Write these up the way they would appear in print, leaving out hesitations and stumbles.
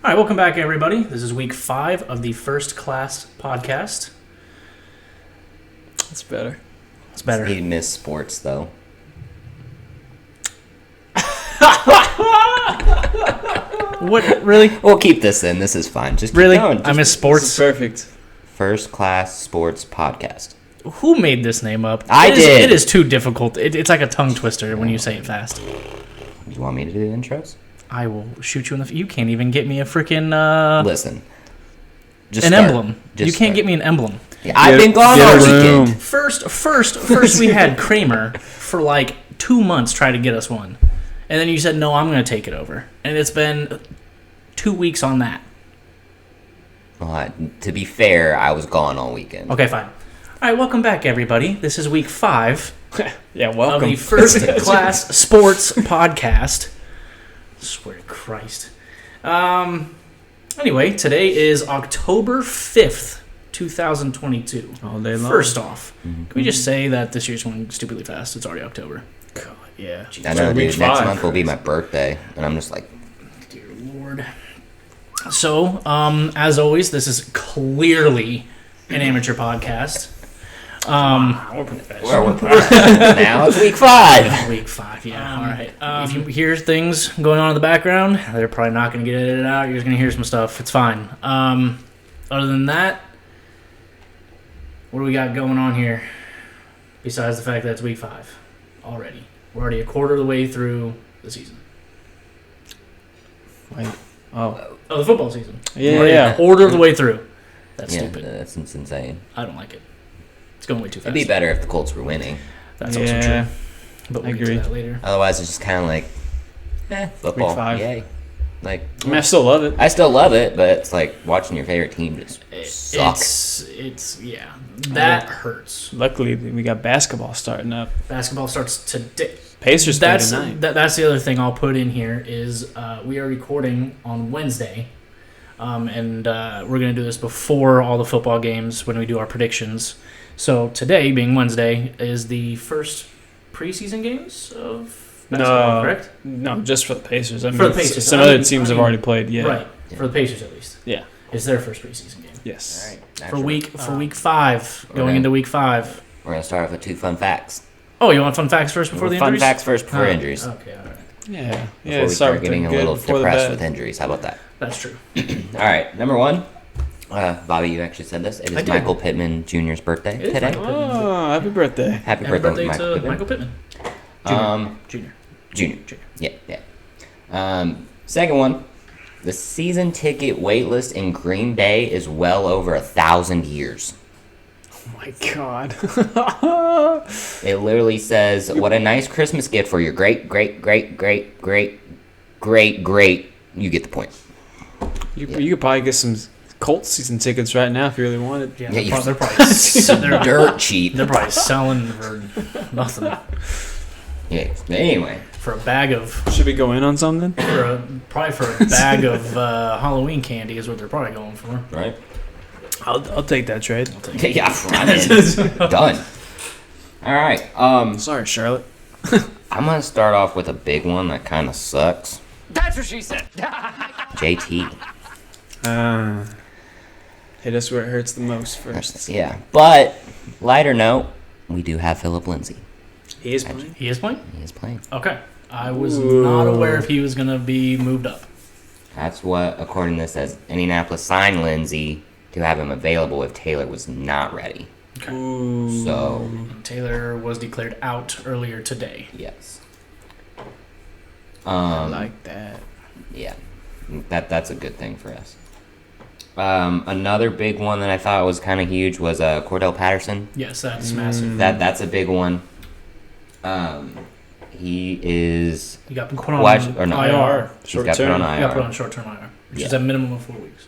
All right, welcome back, everybody. This is week 5 of the First Class podcast. That's better. It's better. He missed sports, though. What? Really? We'll keep this in. This is fine. Just keep Really? going. I miss This sports. is perfect. First Class Sports Podcast. Who made this name up? I did. It is too difficult. It's like a tongue twister when you say it fast. You want me to do the intros? I will shoot you in the... You can't even get me a freaking... Listen. An emblem. You can't get me an emblem. Yeah, I've been gone all weekend. First we had Kramer for like 2 months trying to get us one. And then you said, no, I'm going to take it over. And it's been 2 weeks on that. Well, to be fair, I was gone all weekend. Okay, fine. All right, welcome back, everybody. This is week 5 Yeah, of welcome. the First Class Sports Podcast. Swear to Christ. Anyway, today is October 5th, 2022. All day long. First off, can we just say that this year's going stupidly fast? It's already October. God, yeah. I know, Week dude. Next 5. month will be my birthday, and I'm just like, Dear Lord. So, as always, this is clearly an amateur podcast. We're professional. well, we're now it's week 5. Week 5, yeah. All right. If you hear things going on in the background, they're probably not going to get edited out. You're just going to hear some stuff. It's fine. Other than that, what do we got going on here? Besides the fact that it's week 5 already. We're already a quarter of the way through the season. Wait. Oh. Oh, the football season. Yeah, We're already yeah. a quarter of the way through. That's Yeah, stupid. that's insane. I don't like it. It's going way too fast. It'd be better if the Colts were winning. That's also Yeah. true. But we'll I get to agree. that later. Otherwise, it's just kind of like, football. Week 5. Yay. Like, I mean, I still love it. I still love it, but it's like watching your favorite team just suck. It's yeah. That hurts. Luckily, we got basketball starting up. Basketball starts today. Pacers play That's tonight. that's the other thing I'll put in here is we are recording on Wednesday, and we're gonna do this before all the football games when we do our predictions. So today, being Wednesday, is the first preseason games of basketball, correct? No, just for the Pacers. I mean, For the Pacers. Some I other mean- teams I have mean, already played. Yeah. Right, for the Pacers at least. Yeah. It's their first preseason game. Yes. All right. For naturally. week 5, going Okay. into week 5. We're going to start off with 2 fun facts. Oh, you want fun facts first before the Fun injuries? facts first before Oh, injuries. Okay, all right. Yeah. Before Yeah. we start with getting the a good little before the depressed bad. with injuries. How about that? That's true. All right. Number 1. Bobby, you actually said this. It I is did. Michael Pittman Jr.'s birthday It is today. Michael Oh, happy birthday. Happy Happy birthday, birthday Michael to Pittman. Michael Pittman. Junior. Junior. Yeah. Second one. The season ticket wait list in Green Bay is well over 1,000 years. Oh my God. It literally says, "What a nice Christmas gift for your great. You get the point. You could probably get some Colts season tickets right now if you really wanted. Yeah, Yeah, they're probably Dirt cheap. they're probably selling for nothing Yeah. Anyway, for a bag of Should we go in on something? probably for a bag of Halloween candy is what they're probably going for. right? I'll take that trade. Yeah, I'm in. Done. All right. Sorry, Charlotte. I'm gonna start off with a big one that kind of sucks. That's what she said. JT. Hit us where it hurts the most first. Yeah, but lighter note, we do have Philip Lindsay. He is playing. He is playing? He is playing. Okay. I was not aware if he was going to be moved up. That's what, according to this, says Indianapolis signed Lindsay to have him available if Taylor was not ready. Okay. Ooh. So, Taylor was declared out earlier today. yes. I like that. Yeah, that's a good thing for us. Another big one that I thought was kind of huge was Cordell Patterson. Yes, that's massive. That's a big one. He is He got put on Watch- or no. IR. he's Short got put on term. He got put IR. on short-term IR, which Yeah. is a minimum of 4 weeks.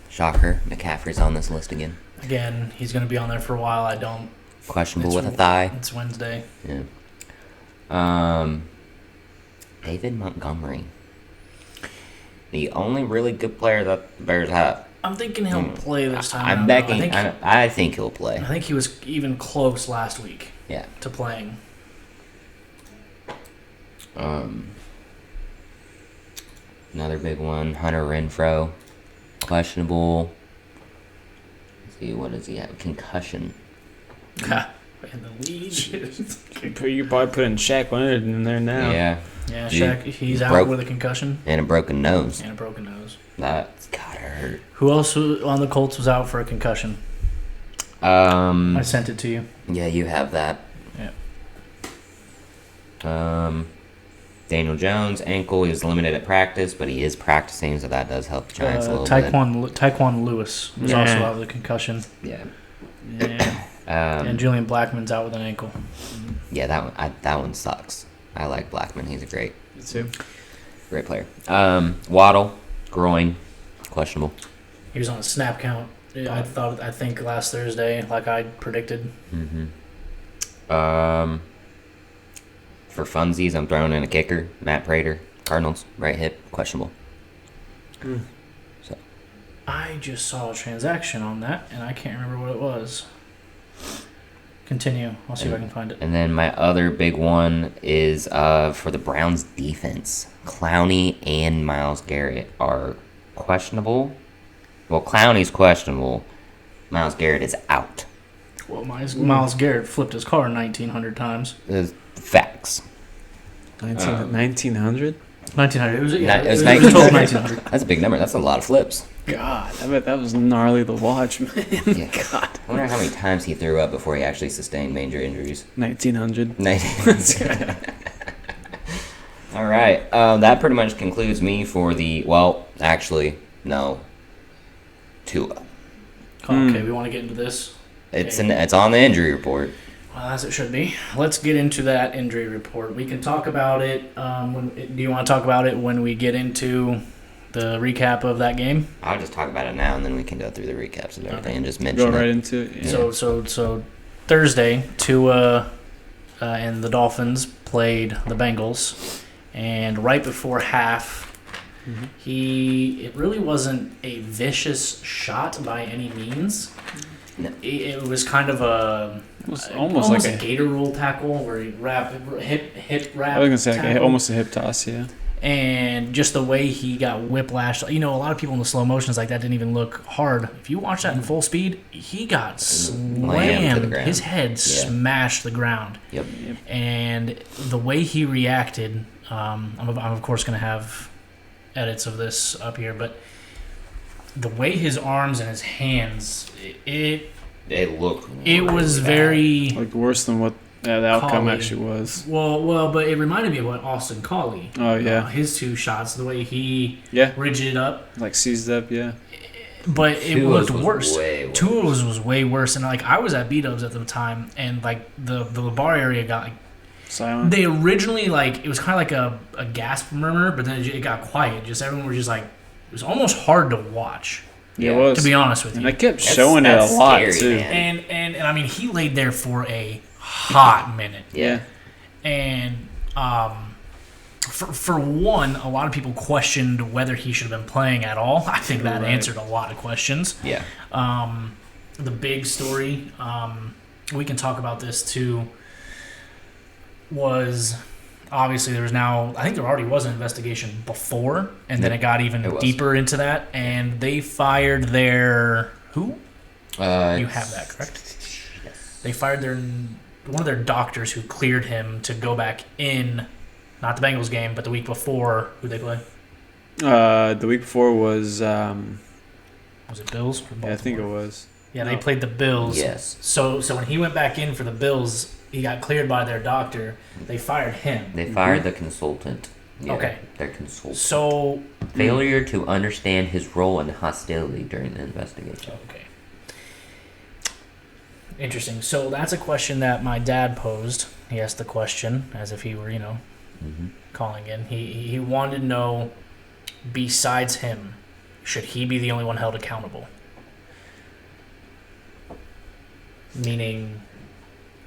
Shocker, McCaffrey's on this list again. Again, he's going to be on there for a while. I don't. Questionable It's- with a thigh. It's Wednesday. Yeah. David Montgomery. The only really good player that the Bears have. I'm thinking he'll play this time. I'm around, betting. though. I think he'll play. I think he was even close last week Yeah. to playing. Another big one, Hunter Renfro, questionable. Let's see, what does he have? Concussion. Ha. In the lead. You could probably put in Shaq Leonard in there now. Yeah. Yeah, Dude, Shaq, he's out with a concussion. And a broken nose. And a broken nose. That's gotta hurt. Who else on the Colts was out for a concussion? I sent it to you. Yeah, you have that. Yeah. Daniel Jones, ankle. He was limited at practice, but he is practicing, so that does help the Giants a little bit. Taekwon Lewis was also out with a concussion. Yeah. Yeah. And Julian Blackmon's out with an ankle. Yeah, that one sucks. I like Blackman. He's a great player. Waddle, groin, questionable. He was on a snap count. I think last Thursday, like I predicted. Mm-hmm. For funsies, I'm throwing in a kicker. Matt Prater, Cardinals, right hip, questionable. So, I just saw a transaction on that, and I can't remember what it was. Continue. I'll see if I can find it. And then my other big one is for the Browns defense. Clowney and Myles Garrett are questionable. Well, Clowney's questionable. Myles Garrett is out. Well, Myles Garrett flipped his car 1,900 times. Facts. 1900? 1,900. It was 1900. That's a big number. That's a lot of flips. God, I bet that was gnarly to watch, man. Yeah. God. I wonder how many times he threw up before he actually sustained major injuries. 1900. All right. That pretty much concludes me for the... Well, actually, no. Tua. Okay, we want to get into this. It's on the injury report. Well, as it should be. Let's get into that injury report. We can talk about it. Do you want to talk about it when we get into the recap of that game? I'll just talk about it now, and then we can go through the recaps and everything and just mention Go right into it. Yeah. So Thursday, Tua and the Dolphins played the Bengals, and right before half, it really wasn't a vicious shot by any means. No. It was kind of it was almost like a gator roll tackle where he hip wrap. I was gonna say tackle. almost a hip toss, yeah. And just the way he got whiplashed, a lot of people in the slow motions like that didn't even look hard. If you watch that in full speed, he got slammed. To the ground. His head smashed the ground. Yep. And the way he reacted, I'm of course going to have edits of this up here, but the way his arms and his hands, it looked was bad. very like worse than what the outcome actually was. Well, but it reminded me of what Austin Collie. Oh yeah, his two shots, the way he rigid up, like seized up, yeah. But it looked worse. Tua's was way worse, and like I was at B-Dubs at the time, and like the bar area got like silent. They originally it was kind of like a gasp murmur, but then it got quiet. Just everyone was just like, it was almost hard to watch. Yeah, it was. To be honest with you, and they kept showing it a lot scary, too. Man. And I mean, he laid there for a hot minute. Yeah. And for one, a lot of people questioned whether he should have been playing at all. I think that answered a lot of questions. Yeah. The big story, we can talk about this too, was obviously I think there already was an investigation before, and then it got even deeper into that, and they fired their who? You have that, correct? Yes. They fired one of their doctors who cleared him to go back in, not the Bengals game, but the week before. Who they play? The week before was it Bills? Or yeah, I think it was. Yeah, they played the Bills. Yes. So when he went back in for the Bills, he got cleared by their doctor. They fired him. They fired the consultant. Yeah, okay. Their consultant. So failure to understand his role in hostility during the investigation. Okay. Interesting. So that's a question that my dad posed. He asked the question as if he were, calling in. He wanted to know, besides him, should he be the only one held accountable? Meaning,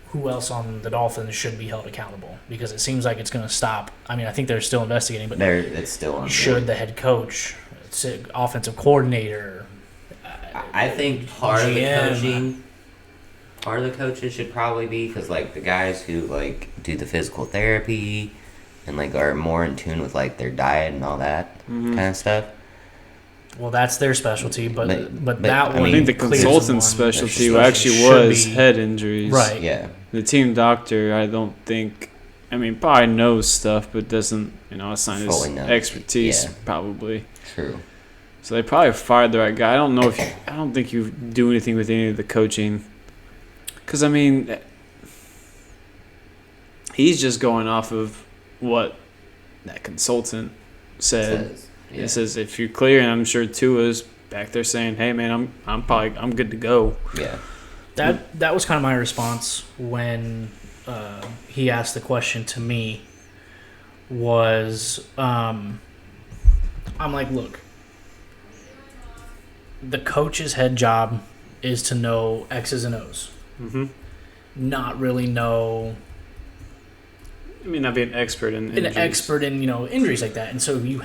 who else on the Dolphins should be held accountable? Because it seems like it's going to stop. I mean, I think they're still investigating, but it's still on. Should the head coach, offensive coordinator, I think part of the coaches should probably be, because like the guys who like do the physical therapy and like are more in tune with like their diet and all that kind of stuff. Well, that's their specialty, but But, that I one. I think the clears consultant's them one. specialty Their actually should was be- head injuries. Right. Yeah. The team doctor, I don't think. I mean, probably knows stuff, but doesn't, assign his Fully knows. expertise. Yeah. Probably. True. So they probably fired the right guy. I don't think you do anything with any of the coaching. Because, I mean, he's just going off of what that consultant said. Yeah. It says if you're clear, and I'm sure Tua's back there saying, "Hey, man, I'm good to go." Yeah. That was kind of my response when he asked the question to me. I'm like, look, the coach's head job is to know X's and O's, not really know. I mean, not be an expert in An expert in injuries like that, and so he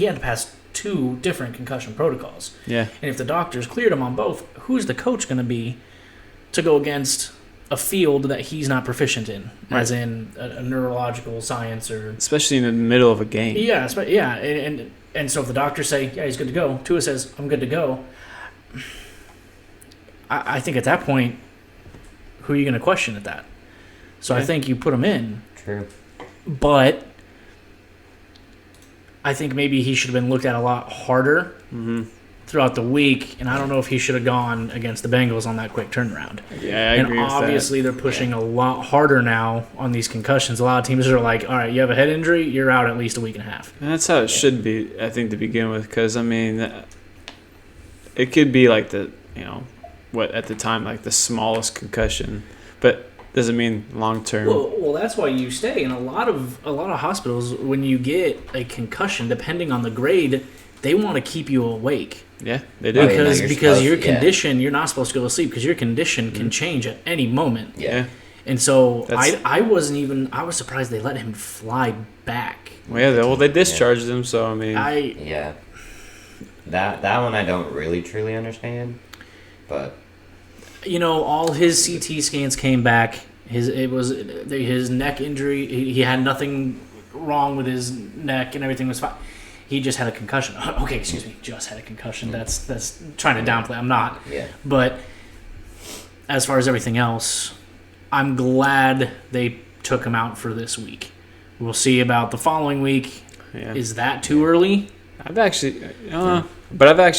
had to pass 2 different concussion protocols. Yeah. And if the doctors cleared him on both, who's the coach going to be to go against a field that he's not proficient in, as in a neurological science or Especially in the middle of a game. yeah, and so if the doctors say he's good to go, Tua says I'm good to go. I think at that point, who are you going to question at that? So I think you put him in. True. But I think maybe he should have been looked at a lot harder throughout the week, and I don't know if he should have gone against the Bengals on that quick turnaround. Yeah, I and agree with that. obviously they're pushing a lot harder now on these concussions. A lot of teams are like, all right, you have a head injury, you're out at least a week and a half. And that's how it should be, I think, to begin with. Because, I mean, it could be like what at the time, like the smallest concussion. But doesn't mean long term. Well, that's why you stay in a lot of hospitals. When you get a concussion, depending on the grade, they want to keep you awake. Yeah, they do. Because your condition, you're not supposed to go to sleep because your condition can change at any moment. Yeah. And so I was surprised they let him fly back. Well, they discharged him, so I mean. Yeah. That one I don't really truly understand, but. All his CT scans came back. His neck injury. He had nothing wrong with his neck and everything was fine. He just had a concussion. Okay, excuse me. Just had a concussion. That's trying to downplay. I'm not. Yeah. But as far as everything else, I'm glad they took him out for this week. We'll see about the following week. Yeah. Is that too early? I've actually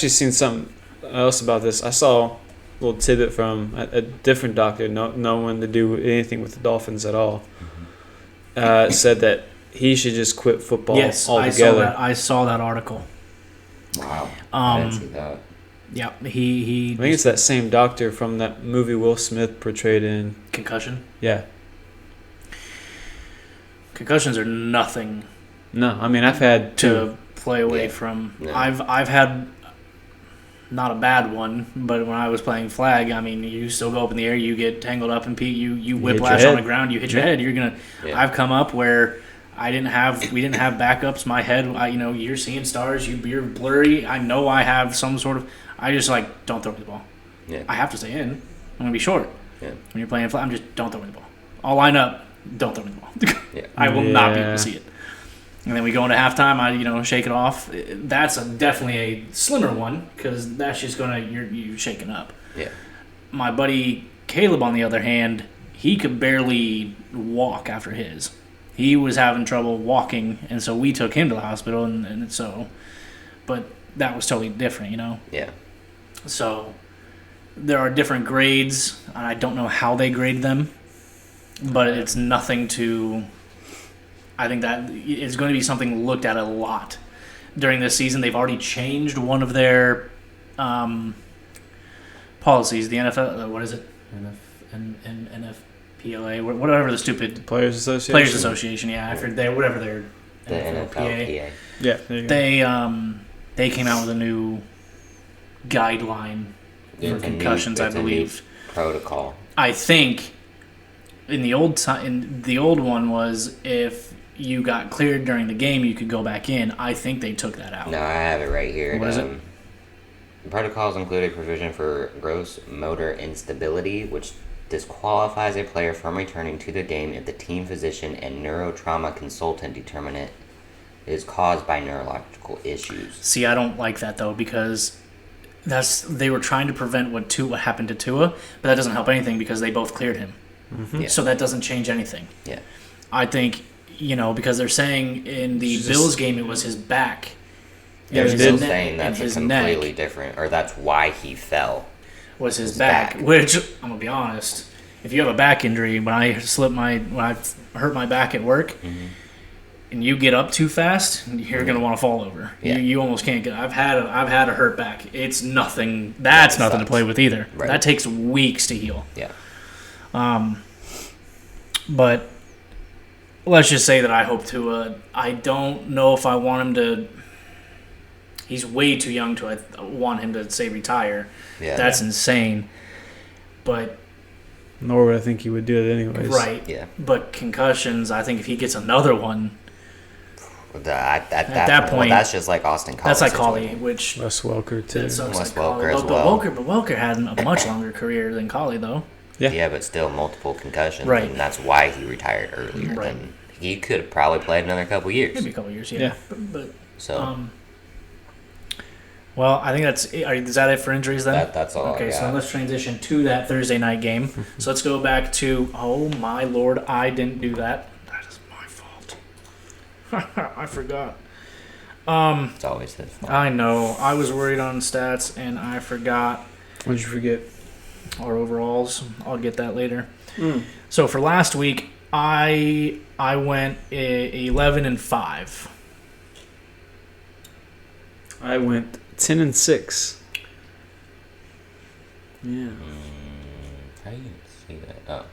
seen something else about this. I saw a little tidbit from a different doctor, no one to do anything with the Dolphins at all, said that he should just quit football altogether. I saw that article. Wow. I didn't see that. Yeah, he. I think it's that same doctor from that movie Will Smith portrayed in Concussion. Yeah. Concussions are nothing. No, I mean I've had to play away from. Yeah. I've had not a bad one, but when I was playing flag, I mean, you still go up in the air, you get tangled up in Pete, you whiplash on the ground, you hit your head. You're gonna. Yeah. I've come up where we didn't have backups. My head, you're seeing stars. You're blurry. I know I have some sort of. I just don't throw me the ball. Yeah. I have to stay in. I'm gonna be short. Yeah. When you're playing flag, I'm just don't throw me the ball. I'll line up. Don't throw me the ball. Yeah. I will not be able to see it. And then we go into halftime. I shake it off. That's definitely a slimmer one because that's just you're shaking up. Yeah. My buddy Caleb, on the other hand, he could barely walk after his. He was having trouble walking, and so we took him to the hospital, and so, but that was totally different, Yeah. So there are different grades, and I don't know how they grade them, but it's nothing to. I think that is going to be something looked at a lot during this season. They've already changed one of their policies. The NFL, what is it? NFPLA, whatever the stupid Players Association. Players Association, yeah. I forget whatever their The NFLPA. Yeah. They came out with a new guideline for concussions, I believe. Protocol. I think in the old one was if you got cleared during the game, you could go back in. I think they took that out. No, I have it right here. What is it? The protocols include a provision for gross motor instability, which disqualifies a player from returning to the game if the team physician and neurotrauma consultant determine it is caused by neurological issues. See, I don't like that though, because they were trying to prevent what happened to Tua, but that doesn't help anything because they both cleared him. Mm-hmm. Yeah. So that doesn't change anything. Yeah. I think, because they're saying in the Bills game it was his back. They're his still neck, saying that's his a completely neck different, or that's why he fell. was his back, which I'm gonna be honest. If you have a back injury, when I hurt my back at work, and you get up too fast, you're gonna want to fall over. Yeah. You almost can't get. I've had a hurt back. It's nothing. That's nothing to play with either. Right. That takes weeks to heal. Yeah. But let's just say that I hope to. I don't know if I want him to. He's way too young to want him to say retire. Yeah. That's insane. But Nor would I think he would do it anyways. right. Yeah. But concussions, I think if he gets another one, At that that point, that's just like Austin Collie. that's like Collie, which Wes Welker too. that sucks Wes like Collie. Welker as But well. Welker had a much longer career than Collie, though. Yeah, but still multiple concussions. Right. And that's why he retired earlier. Right. And he could have probably played another couple years. Maybe a couple years, yeah. Yeah. But So well, I think is that it for injuries then? that's all. Okay, I so got. let's transition to that Thursday night game. So let's go back to, oh my lord, I didn't do that. That is my fault. I forgot. It's always his fault. I know. I was worried on stats and I forgot What'd you forget? our overalls. I'll get that later. So for last week, I went 11-5. I went 10-6. Yeah. How do you see that? Oh,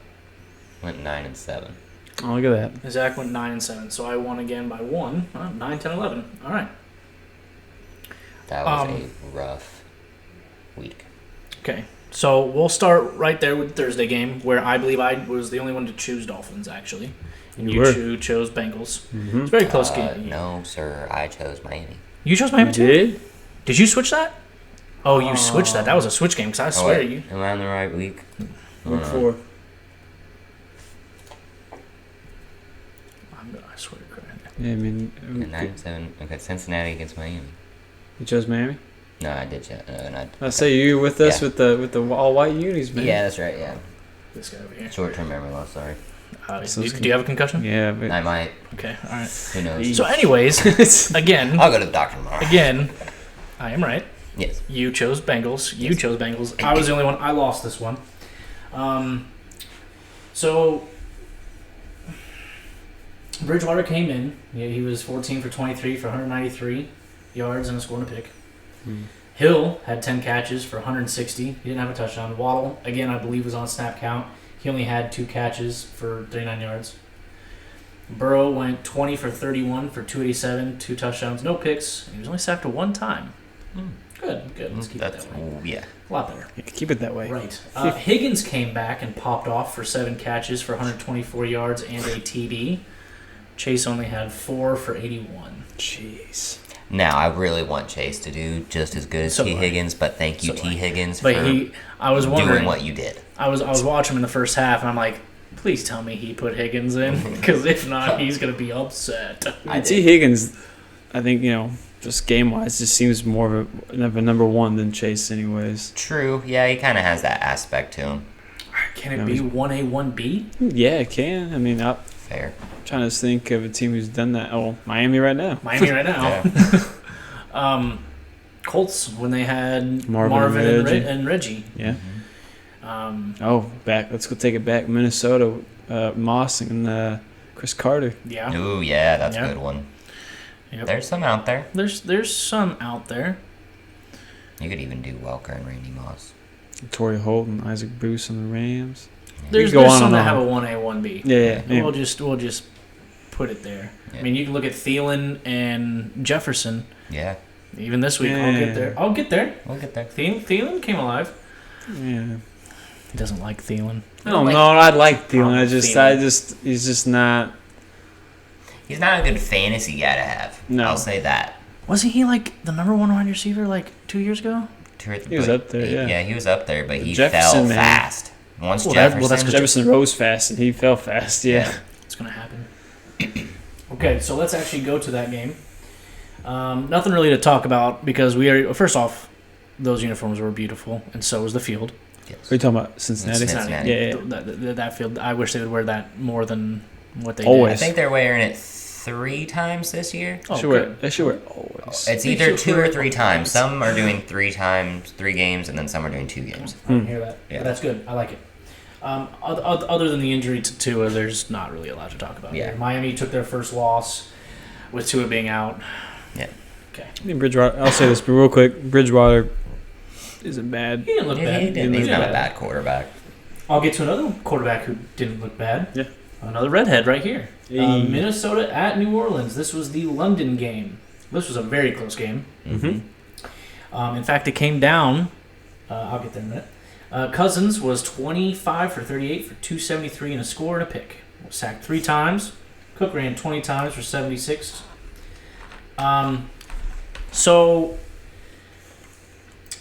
went 9-7. Oh, look at that. Zach went 9-7, so I won again by 1. 9, 10, 11. All right. That was a rough week. Okay, so we'll start right there with the Thursday game, where I believe I was the only one to choose Dolphins, actually. And You were. you chose Bengals. It's a very close game. No, sir. I chose Miami. You chose Miami too? Did? Did you switch that? Oh, you switched that. That was a switch game, because I swear wait, you... Am I in the right week? Week 4. I swear to God. Yeah, I mean, And 9-7. Okay, Cincinnati against Miami. you chose Miami. No, I did. I say you were with us Yeah. with the all white unis, man. Yeah, that's right. Yeah. This guy over here. Short-term memory loss. Sorry. Do you have a concussion? Yeah, but I might. Okay, all right. Who knows? So anyways, again, I'll go to the doctor tomorrow. I am right. Yes. You chose Bengals. You chose Bengals. I was the only one. I lost this one. So Bridgewater came in. Yeah, he was 14 for 23 for 193 yards and a score and a pick. Hill had 10 catches for 160. He didn't have a touchdown. Waddle, again, I believe was on snap count. He only had 2 catches for 39 yards. Burrow went 20 for 31 for 287, 2 touchdowns, no picks. He was only sacked 1 time. Good. Let's keep it that way. Yeah. A lot better. yeah, keep it that way. Right. Higgins came back and popped off for 7 catches for 124 yards and a TD. Chase only had 4 for 81. Jeez. Now, I really want Chase to do just as good as So T. do I. Higgins, but thank you, So do T. I. Higgins, But for I was wondering. doing what you did. I was watching him in the first half, and I'm like, please tell me he put Higgins in, because if not, he's gonna be upset. T. Higgins, I think, just game wise, just seems more of a number one than Chase, anyways. True. Yeah, he kind of has that aspect to him. Can it be 1A, 1B? Yeah, it can. I mean, I'm Fair. trying to think of a team who's done that. Oh, Miami right now. Miami right now. Yeah. Colts when they had Marvin Marvin and and Reggie. Yeah. Back. Let's go take it back. Minnesota, Moss and Chris Carter. Yeah. Ooh, yeah, that's Yeah. a good one. Yep. There's some out there. There's some out there. You could even do Welker and Randy Moss. Torrey Holt and Isaac Bruce on the Rams. There's go on some and that on. have a 1A, 1B. Yeah. We'll just put it there. Yeah. I mean, you can look at Thielen and Jefferson. Yeah, Even this week, I'll get there. I'll get there. we'll get there. Thielen came alive. Yeah. He doesn't like Thielen. I don't know. I like Thielen. Thielen. He's just not. He's not a good fantasy guy to have. No. I'll say that. Wasn't he like the number 1 wide receiver like 2 years ago? He was up there, yeah. Yeah, he was up there, but he Jefferson, fell man. fast. Once Jefferson rose fast and he fell fast. Yeah. It's going to happen. Okay, so let's actually go to that game. Nothing really to talk about because first off, those uniforms were beautiful, and so was the field. Yes. Are you talking about Cincinnati? Yeah. That field, I wish they would wear that more than what they always. did. I think they're wearing it 3 times this year. They should wear it always. It's either 2 or 3 times. Some are doing 3 games, and then some are doing 2 games. I didn't hear that. Yeah. But that's good. I like it. Other than the injury to Tua, there's not really a lot to talk about. Yeah. Here. Miami took their first loss with Tua being out. Yeah. Okay. I think Bridgewater. I'll say this real quick. Bridgewater isn't bad. He didn't look bad. He's not a bad quarterback. I'll get to another quarterback who didn't look bad. Yeah. Another redhead right here. Hey. Minnesota at New Orleans. This was the London game. This was a very close game. Mm-hmm. In fact, it came down. I'll get there in a minute. Cousins was 25 for 38 for 273 and a score and a pick. Sacked 3 times. Cook ran 20 times for 76. So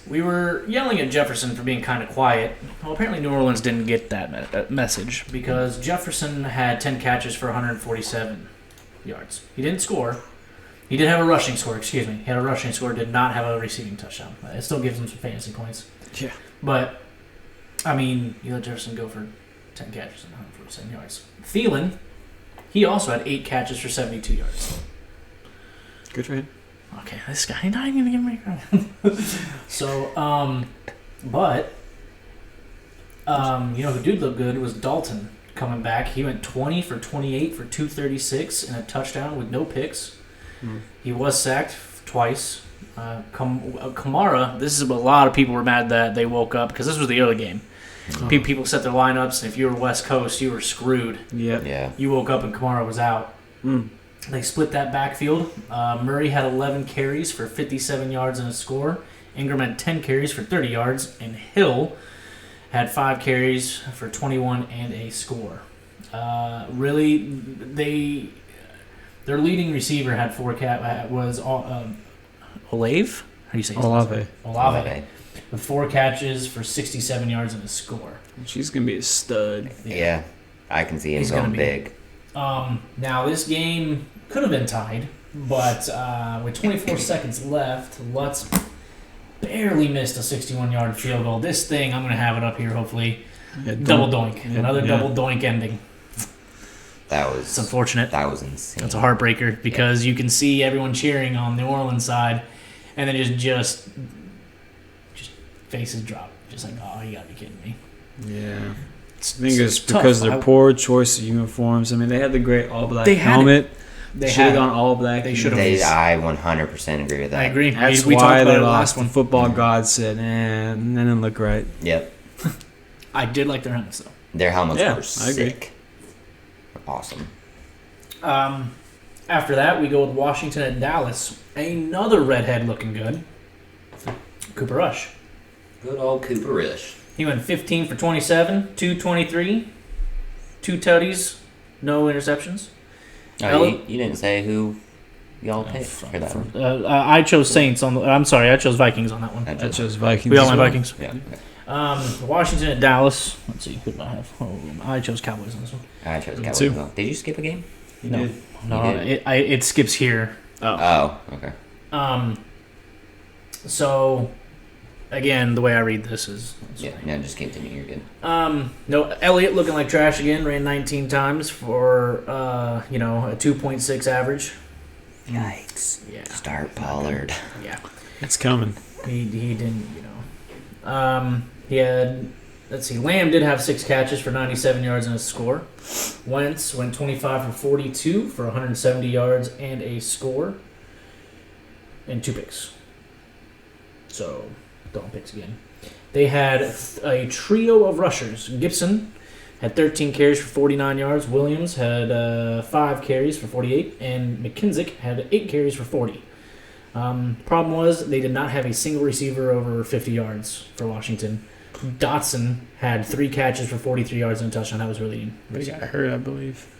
we were yelling at Jefferson for being kind of quiet. Well, apparently New Orleans didn't get that message because Jefferson had 10 catches for 147 yards. He didn't score. He did have a rushing score, excuse me. He had a rushing score, did not have a receiving touchdown. It still gives him some fantasy points. Yeah. But, I mean, you let Jefferson go for 10 catches and 147 yards. Thielen, he also had 8 catches for 72 yards. Good for him. Okay, this guy not even gonna give me credit. So, you know who did look good was Dalton coming back. He went 20 for 28 for 236 and a touchdown with no picks. He was sacked twice. Kamara, this is a lot of people were mad that they woke up because this was the early game. People set their lineups, and if you were West Coast, you were screwed. Yeah. You woke up and Kamara was out. They split that backfield. Murray had 11 carries for 57 yards and a score. Ingram had 10 carries for 30 yards. And Hill had 5 carries for 21 and a score. Really, their leading receiver had 4 was Olave? How do you say his name? Olave. With 4 catches for 67 yards and a score. She's going to be a stud. Yeah. I can see him going big. Now, this game could have been tied, but with 24 seconds left, Lutz barely missed a 61-yard field goal. This thing, I'm going to have it up here, hopefully. Double doink. Another double doink ending. It's unfortunate. That was insane. That's a heartbreaker because you can see everyone cheering on the New Orleans side, and then just faces drop. Just like, oh, you got to be kidding me. Yeah. I think it's because of their poor choice of uniforms. I mean, they had the great all-black helmet. They should have gone all-black. They should have. I 100% agree with that. I agree. That's we why talked about they it lost. last one. The football god said, that didn't look right. Yep. I did like their helmets, though. Their helmets were I agree. sick. Awesome. After that, we go with Washington at Dallas. Another redhead looking good. Cooper Rush. Good old Cooper Rush. He went 15 for 27, 223, 2 tutties, no interceptions. Oh, you didn't say who y'all picked for that one. I chose Saints on the. I'm sorry, I chose Vikings on that one. I chose Vikings. We all went Vikings. Yeah. Washington at Dallas. Let's see, who did I have? I chose Cowboys on this one. I chose Cowboys as well. Did you skip a game? No, it skips here. Oh, okay. So, again, the way I read this is... No, just continue. You're good. No, Elliott looking like trash again. Ran 19 times for, a 2.6 average. Yikes. Yeah. Start Pollard. Yeah. It's coming. He didn't, he had... Let's see. Lamb did have 6 catches for 97 yards and a score. Wentz went 25 for 42 for 170 yards and a score. And 2 picks. So, don't picks again. They had a trio of rushers. Gibson had 13 carries for 49 yards. Williams had 5 carries for 48. And McKinzick had 8 carries for 40. Problem was they did not have a single receiver over 50 yards for Washington. Dotson had 3 catches for 43 yards and a touchdown. That was really I heard, I believe.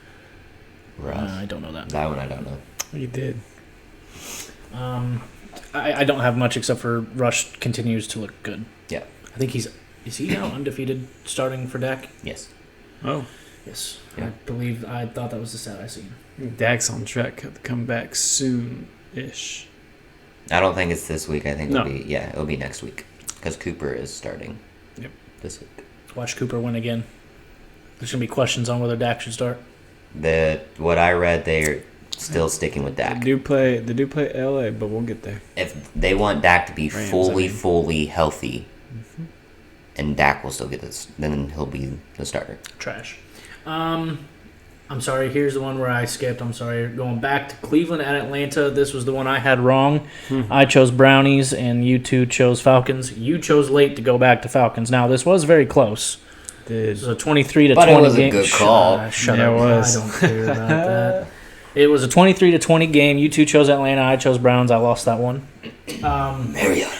Rough. I don't know that. That one I don't know. You did. I don't have much except for Rush continues to look good. Yeah. I think he's Is he now undefeated starting for Dak? Yes. Oh, Yes. Yeah. I thought that was the stat I seen. Dak's on track to come back soon-ish. I don't think it's this week. I think No. it'll be next week because Cooper is starting. Yep. This week. Watch Cooper win again. There's gonna be questions on whether Dak should start. What I read, they're still sticking with Dak. They do play LA, but we'll get there. If they want Dak to be Rams, fully healthy, and Dak will still get this, then he'll be the starter. Trash. I'm sorry. Here's the one where I skipped. I'm sorry. Going back to Cleveland and Atlanta. This was the one I had wrong. I chose Brownies, and you two chose Falcons. You chose late to go back to Falcons. Now this was very close. It was a 23 to 20 But it was a game. good call. Shut Yeah, up. it was. I don't care about that. It was a 23 to 20 game. You two chose Atlanta. I chose Browns. I lost that one. Mariota.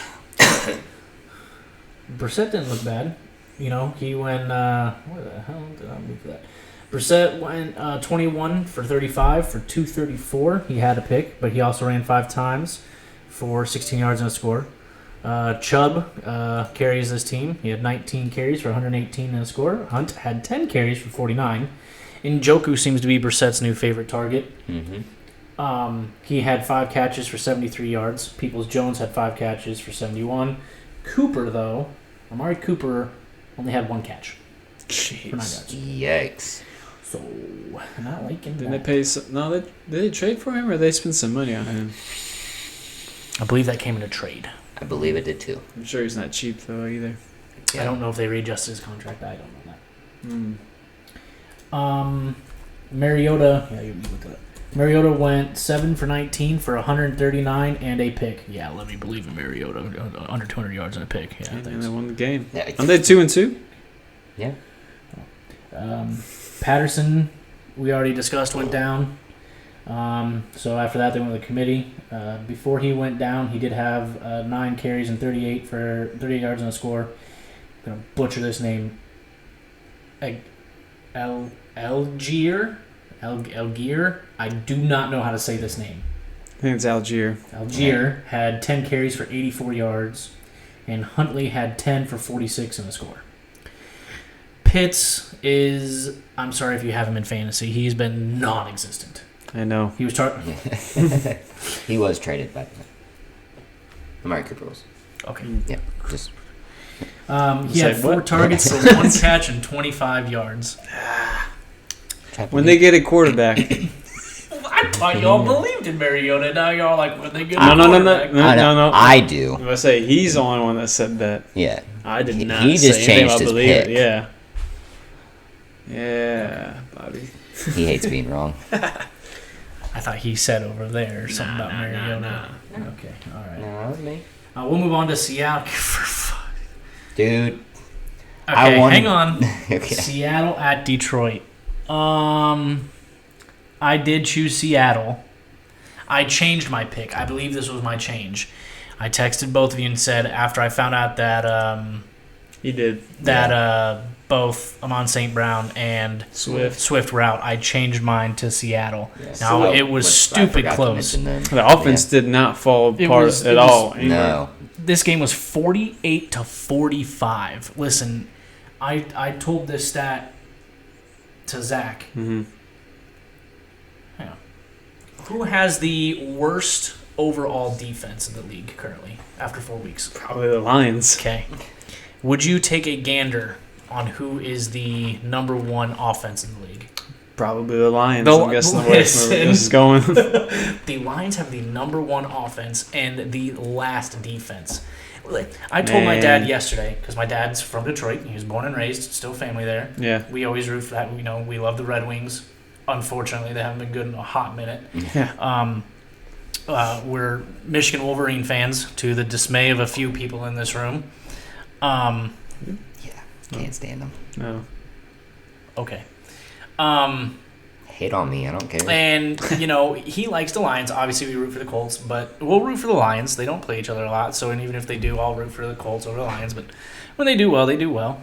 Brissett didn't look bad. You know, he went. Where the hell did I move that? Brissett went 21 for 35 for 234. He had a pick, but he also ran 5 times for 16 yards and a score. Chubb carries this team. He had 19 carries for 118 and a score. Hunt had 10 carries for 49. Njoku seems to be Brissett's new favorite target. Mm-hmm. He had 5 catches for 73 yards. Peoples-Jones had 5 catches for 71. Cooper, though, Amari Cooper only had 1 catch for 9 yards. Yikes. So, not liking Didn't that. they pay some? No, did they trade for him or they spend some money on him? I believe that came in a trade. I believe it did too. I'm sure he's not cheap though either. I don't know if they readjusted his contract. I don't know that. Mm. Mariota. Yeah, you look at it. Mariota went 7 for 19 for 139 and a pick. Yeah, let me believe in Mariota. Under 200 yards and a pick. Yeah, And thanks. they won the game. Yeah. Aren't they 2-2? Yeah. Patterson, we already discussed, went down. So after that, they went with the committee. Before he went down, he did have 9 carries and 38 yards and a score. I'm gonna butcher this name. Algier. I do not know how to say this name. I think it's Algier. Algier had 10 carries for 84 yards, and Huntley had 10 for 46 in a score. Pitts is, I'm sorry if you have him in fantasy, he's been non-existent. I know. He was He was traded back then. Amari Cooper was. okay. Yeah. Just He had Say 4 what? targets for 1 catch and 25 yards. When they get a quarterback. I thought y'all believed in Mariota. Now y'all like, when they get No. no. I do. I'm gonna say he's the only one that said that. Yeah. I did not. He just say anything changed about his believe it. pick. Yeah. Yeah, Bobby. He hates being wrong. I thought he said over there something about Mariota. Nah. Okay, all right. No, that was me. We'll move on to Seattle. Dude. Okay, I wanted- hang on. Okay. Seattle at Detroit. I did choose Seattle. I changed my pick. I believe this was my change. I texted both of you and said after I found out that He did. both Amon St. Brown and Swift were out, I changed mine to Seattle. Yeah. Now it was Which I stupid forgot to close. mention then. The offense did not fall apart at all. No. This game was 48 to 45. Listen, I told this stat to Zach. Mm-hmm. Hang on. Who has the worst overall defense in the league currently after 4 weeks? Probably the Lions. Okay. Would you take a gander on who is the number 1 offense in the league? Probably the Lions. I'm guessing the way this is going. The Lions have the number 1 offense and the last defense. I told my dad yesterday, because my dad's from Detroit. He was born and raised, still family there. Yeah. We always root for that. You know, we love the Red Wings. Unfortunately, they haven't been good in a hot minute. Yeah. We're Michigan Wolverine fans, to the dismay of a few people in this room. Yeah. Can't stand them. No. Okay. Hate on me. I don't care. And, you know, he likes the Lions. Obviously, we root for the Colts, but we'll root for the Lions. They don't play each other a lot, so even if they do, I'll root for the Colts over the Lions. But when they do well, they do well.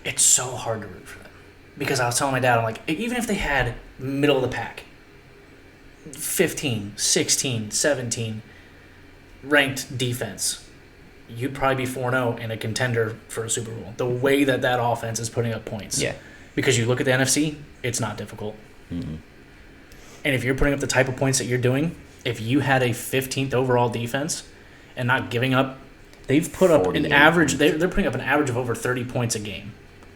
It's so hard to root for them. Because I was telling my dad, I'm like, even if they had middle of the pack, 15, 16, 17 ranked defense, you'd probably be 4-0 and a contender for a Super Bowl. The way that offense is putting up points. Yeah. Because you look at the NFC, it's not difficult. Mm-hmm. And if you're putting up the type of points that you're doing, if you had a 15th overall defense and not giving up, they've put up an average. They're putting up an average of over 30 points a game.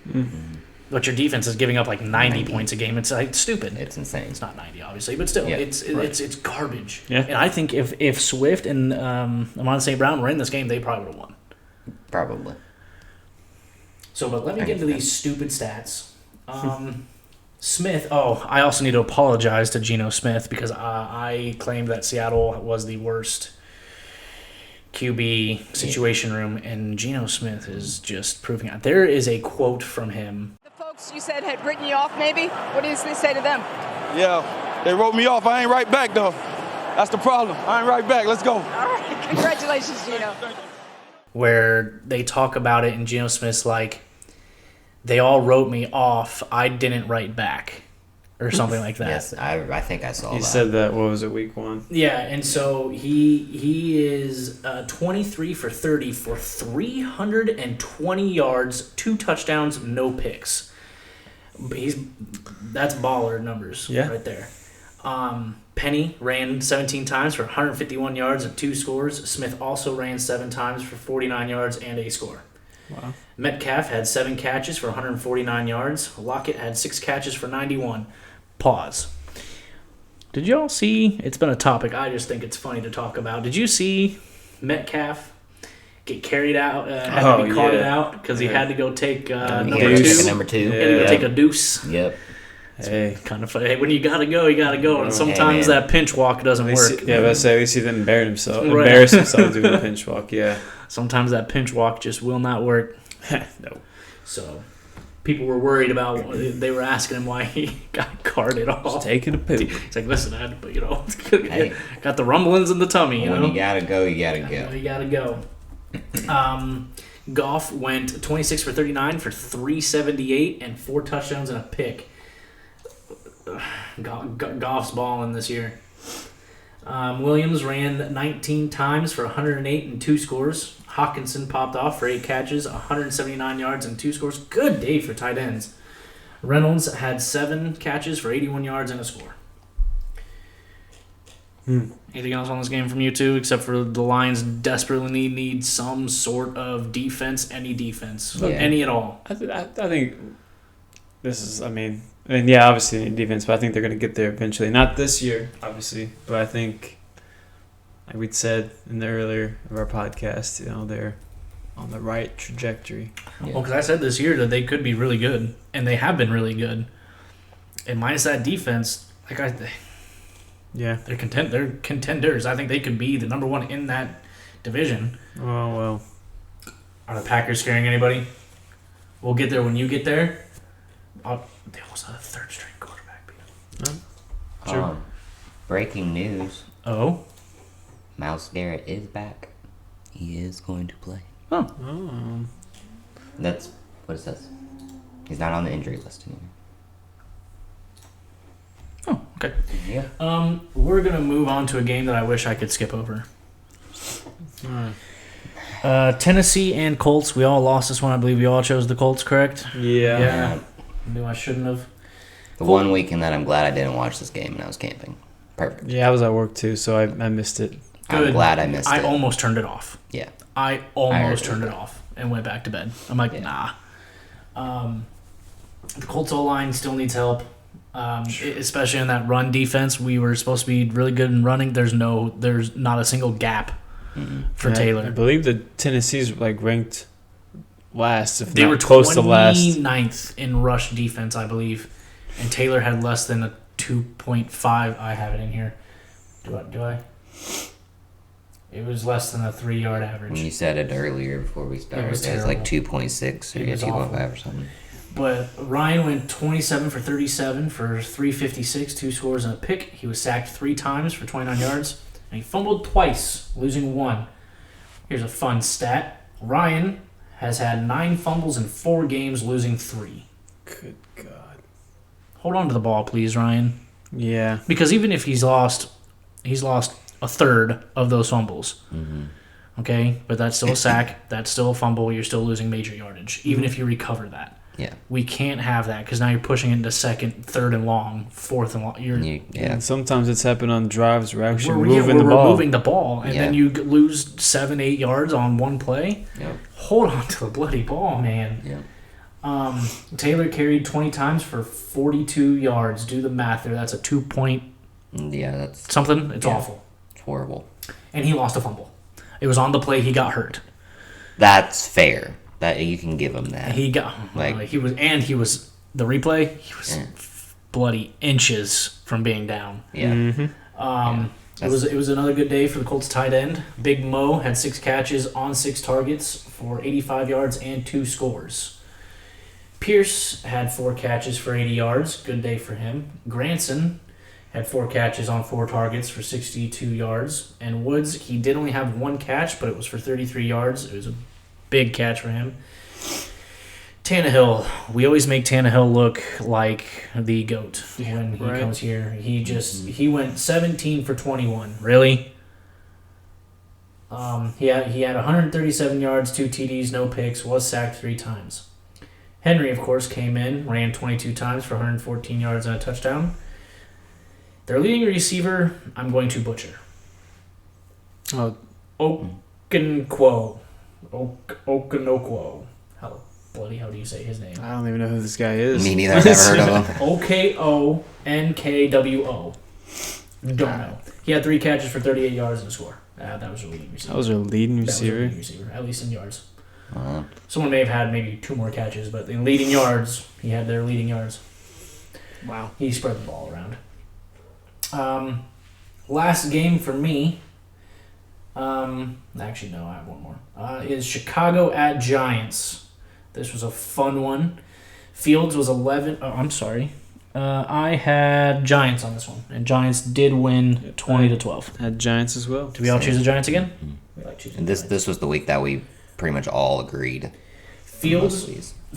Mm-hmm. But your defense is giving up like 90 points a game. It's like stupid. It's insane. It's not 90, obviously, but still, it's garbage. Yeah. And I think if Swift and Amon St. Brown were in this game, they probably would have won. Probably. So, but let me get into these stupid stats. Smith. Oh, I also need to apologize to Geno Smith because I claimed that Seattle was the worst QB situation room, and Geno Smith is just proving it. There is a quote from him. The folks you said had written you off, maybe? What did they say to them? Yeah, they wrote me off. I ain't right back, though. That's the problem. I ain't right back. Let's go. All right. Congratulations, Geno. Where they talk about it, and Geno Smith's like, they all wrote me off. I didn't write back, or something like that. Yes, I think I saw that. He said that. What was it? Week 1. Yeah, and so he is 23 for 30 for 320 yards, 2 touchdowns, no picks. That's baller numbers right there. Penny ran 17 times for 151 yards and 2 scores. Smith also ran 7 times for 49 yards and a score. Wow. Metcalf had 7 catches for 149 yards. Lockett had 6 catches for 91. Pause. Did y'all see? It's been a topic I just think it's funny to talk about. Did you see Metcalf get carried out? Had to be carted out because he had to go take number 2. Number 2. He had to go take a deuce. Yep. Hey, Kind of funny. Hey, when you gotta go, you gotta go. And sometimes man. that pinch walk doesn't work. Yeah, but at least he didn't embarrass Right. himself doing the pinch walk. Yeah. Sometimes that pinch walk just will not work. No. So people were worried about. They were asking him why he got carted off. Taking a poop. He's like, listen, I had to, Hey. got the rumblings in the tummy. You When know, you gotta go, you gotta go. You gotta go. Goff went 26 for 39 for 378 and 4 touchdowns and a pick. Goff's balling this year. Williams ran 19 times for 108 and 2 scores. Hawkinson popped off for 8 catches, 179 yards and 2 scores. Good day for tight ends. Reynolds had 7 catches for 81 yards and a score. Anything else on this game from you two, except for the Lions desperately need some sort of defense, any defense, any at all? I think this is, yeah, obviously they need defense, but I think they're going to get there eventually. Not this year, obviously, but I think, like we'd said in the earlier of our podcast, they're on the right trajectory. Yeah. Well, because I said this year that they could be really good, and they have been really good. And minus that defense, Yeah. they're contenders. I think they could be the number 1 in that division. Oh, well. Are the Packers scaring anybody? We'll get there when you get there. They almost had a 3rd-string quarterback beat them. True. Breaking news. Oh? Myles Garrett is back. He is going to play. Oh. That's what it says. He's not on the injury list anymore. Oh, okay. Yeah. We're going to move on to a game that I wish I could skip over. Tennessee and Colts. We all lost this one. I believe we all chose the Colts, correct? Yeah. Knew I shouldn't have. The one weekend that I'm glad I didn't watch this game and I was camping. Perfect. Yeah, I was at work too, so I missed it. Good. I'm glad I missed it. I almost turned it off. Yeah. I almost turned it off and went back to bed. I'm like, nah. The Colts O-line still needs help, especially in that run defense. We were supposed to be really good in running. There's not a single gap for Taylor. I believe the Tennessee's ranked last, if They not were close to last. 29th in rush defense, I believe, and Taylor had less than a 2.5. I have it in here. Do I? It was less than a 3-yard average. When you said it earlier before we started, It was it was like terrible. 2.6 or It was 2.5 or something. But Ryan went 27 for 37 for 356, 2 scores and a pick. He was sacked 3 times for 29 yards, and he fumbled twice, losing 1. Here's a fun stat. Ryan has had 9 fumbles in 4 games, losing 3. Good God. Hold on to the ball, please, Ryan. Yeah. Because even if he's lost a third of those fumbles. Mm-hmm. Okay, but that's still a sack. That's still a fumble. You're still losing major yardage, even if you recover that. Yeah. We can't have that because now you're pushing into second, third and long, fourth and long. And sometimes it's happened on drives where actually we're moving the ball. removing the ball, and then you lose 7-8 yards on one play. Yep. Hold on to the bloody ball, man. Yep. Taylor carried 20 times for 42 yards. Do the math there. That's a 2-point. Yeah, that's something. It's awful. It's horrible. And he lost a fumble. It was on the play he got hurt. That's fair. That you can give him that. He got he was the replay. He was bloody inches from being down. Yeah. Mm-hmm. It was another good day for the Colts tight end. Big Mo had 6 catches on 6 targets for 85 yards and 2 scores. Pierce had 4 catches for 80 yards. Good day for him. Granson had 4 catches on 4 targets for 62 yards. And Woods, he did only have 1 catch, but it was for 33 yards. It was a big catch for him. Tannehill. We always make Tannehill look like the GOAT when he comes here. He went 17 for 21. Really? He had 137 yards, 2 TDs, no picks, was sacked 3 times. Henry, of course, came in, ran 22 times for 114 yards and a touchdown. Their leading receiver, I'm going to butcher. Okonkwo. Okonokwo. How do you say his name? I don't even know who this guy is. Me neither. I've never heard of him. Okonkwo. Don't know. He had 3 catches for 38 yards and a score. That was a leading receiver. That was their leading receiver? At least in yards. Someone may have had maybe 2 more catches, but in leading yards, he had their leading yards. Wow. He spread the ball around. Last game for me, actually no, I have one more, is Chicago at Giants. This was a fun one. Fields was 11. Oh, I'm sorry. I had Giants on this one, and Giants did win 20-12. Had Giants as well. Did we all choose the Giants again? We like choosing and this was the week that we pretty much all agreed. Fields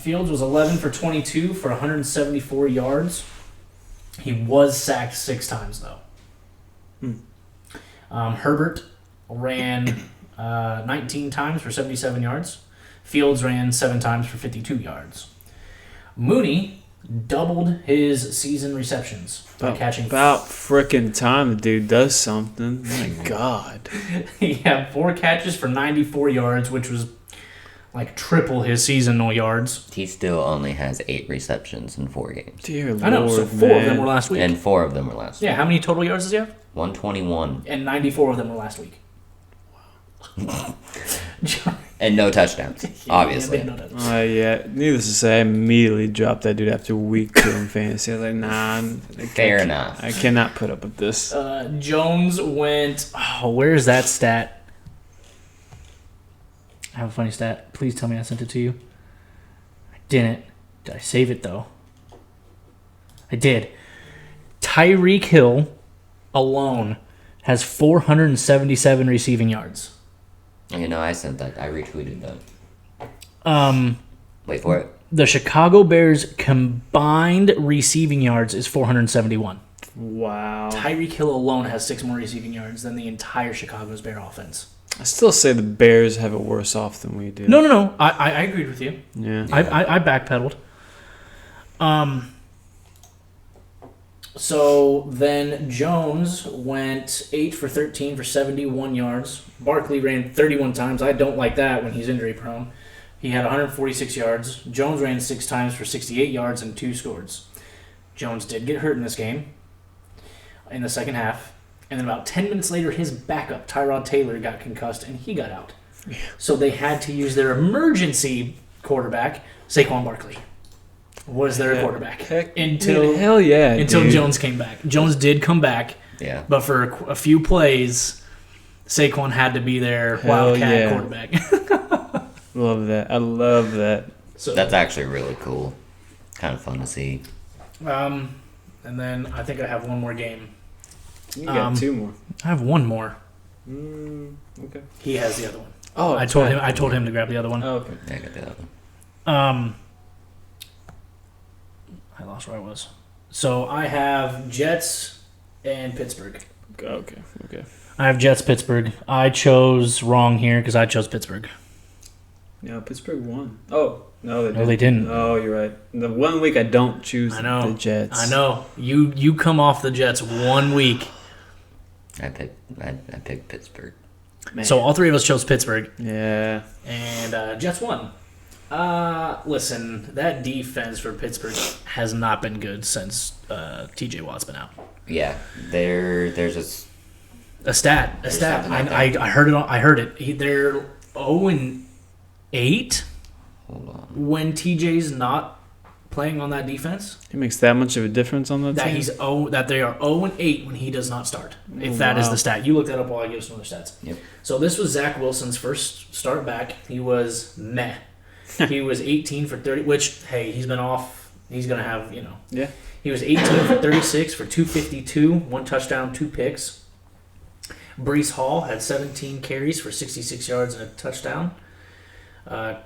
was 11 for 22 for 174 yards. He was sacked 6 times though. Herbert ran 19 times for 77 yards. Fields ran 7 times for 52 yards. Mooney doubled his season receptions by catching. About frickin' time the dude does something. My God. He had 4 catches for 94 yards, which was like triple his seasonal yards. He still only has 8 receptions in 4 games. Dear Lord, I know, so 4 of them were last week. And 4 of them were last week. Yeah, how many total yards does he have? 121. And 94 of them were last week. Wow. And no touchdowns, obviously. Yeah, needless to say, I immediately dropped that dude after week 2 in fantasy. I was like, nah. Fair enough. I cannot put up with this. Jones went... Oh, where's that stat? I have a funny stat. Please tell me I sent it to you. I didn't. Did I save it, though? I did. Tyreek Hill alone has 477 receiving yards. I sent that. I retweeted that. Wait for it. The Chicago Bears' combined receiving yards is 471. Wow. Tyreek Hill alone has 6 more receiving yards than the entire Chicago's Bear offense. I still say the Bears have it worse off than we do. No. I agreed with you. Yeah. I backpedaled. So then Jones went 8 for 13 for 71 yards. Barkley ran 31 times. I don't like that when he's injury prone. He had 146 yards. Jones ran 6 times for 68 yards and 2 scores. Jones did get hurt in this game in the second half. And then about 10 minutes later, his backup, Tyrod Taylor, got concussed and he got out. So they had to use their emergency quarterback, Saquon Barkley. Was their quarterback until Jones came back. Jones did come back, but for a few plays, Saquon had to be their wildcat quarterback. Love that. I love that. So that's actually really cool. Kind of fun to see. And then I think I have one more game. You got 2 more. I have one more. Okay. He has the other one. Oh, I told him to grab the other one. Oh, okay. Yeah, I got the other one. I lost where I was. So I have Jets and Pittsburgh. Okay. I have Jets, Pittsburgh. I chose wrong here because I chose Pittsburgh. Yeah, Pittsburgh won. Oh, no, they didn't. No, they didn't. Oh, you're right. The 1 week I don't choose the Jets. I know. You come off the Jets 1 week. I picked Pittsburgh. Man. So all three of us chose Pittsburgh. Yeah. And Jets won. Listen, that defense for Pittsburgh has not been good since TJ Watt's been out. Yeah, there's A stat. something like I that. heard it. I heard it. They're 0-8 hold on. when TJ's not playing on that defense. He makes that much of a difference on that team? That they are 0-8 when he does not start. If that is the stat, you look that up while I give some other stats. Yep. So this was Zach Wilson's first start back. He was meh. He was 18 for 30, which hey, he's been off. He's gonna have Yeah. He was 18 for 36 for 252, 1 touchdown, 2 picks. Breece Hall had 17 carries for 66 yards and a touchdown.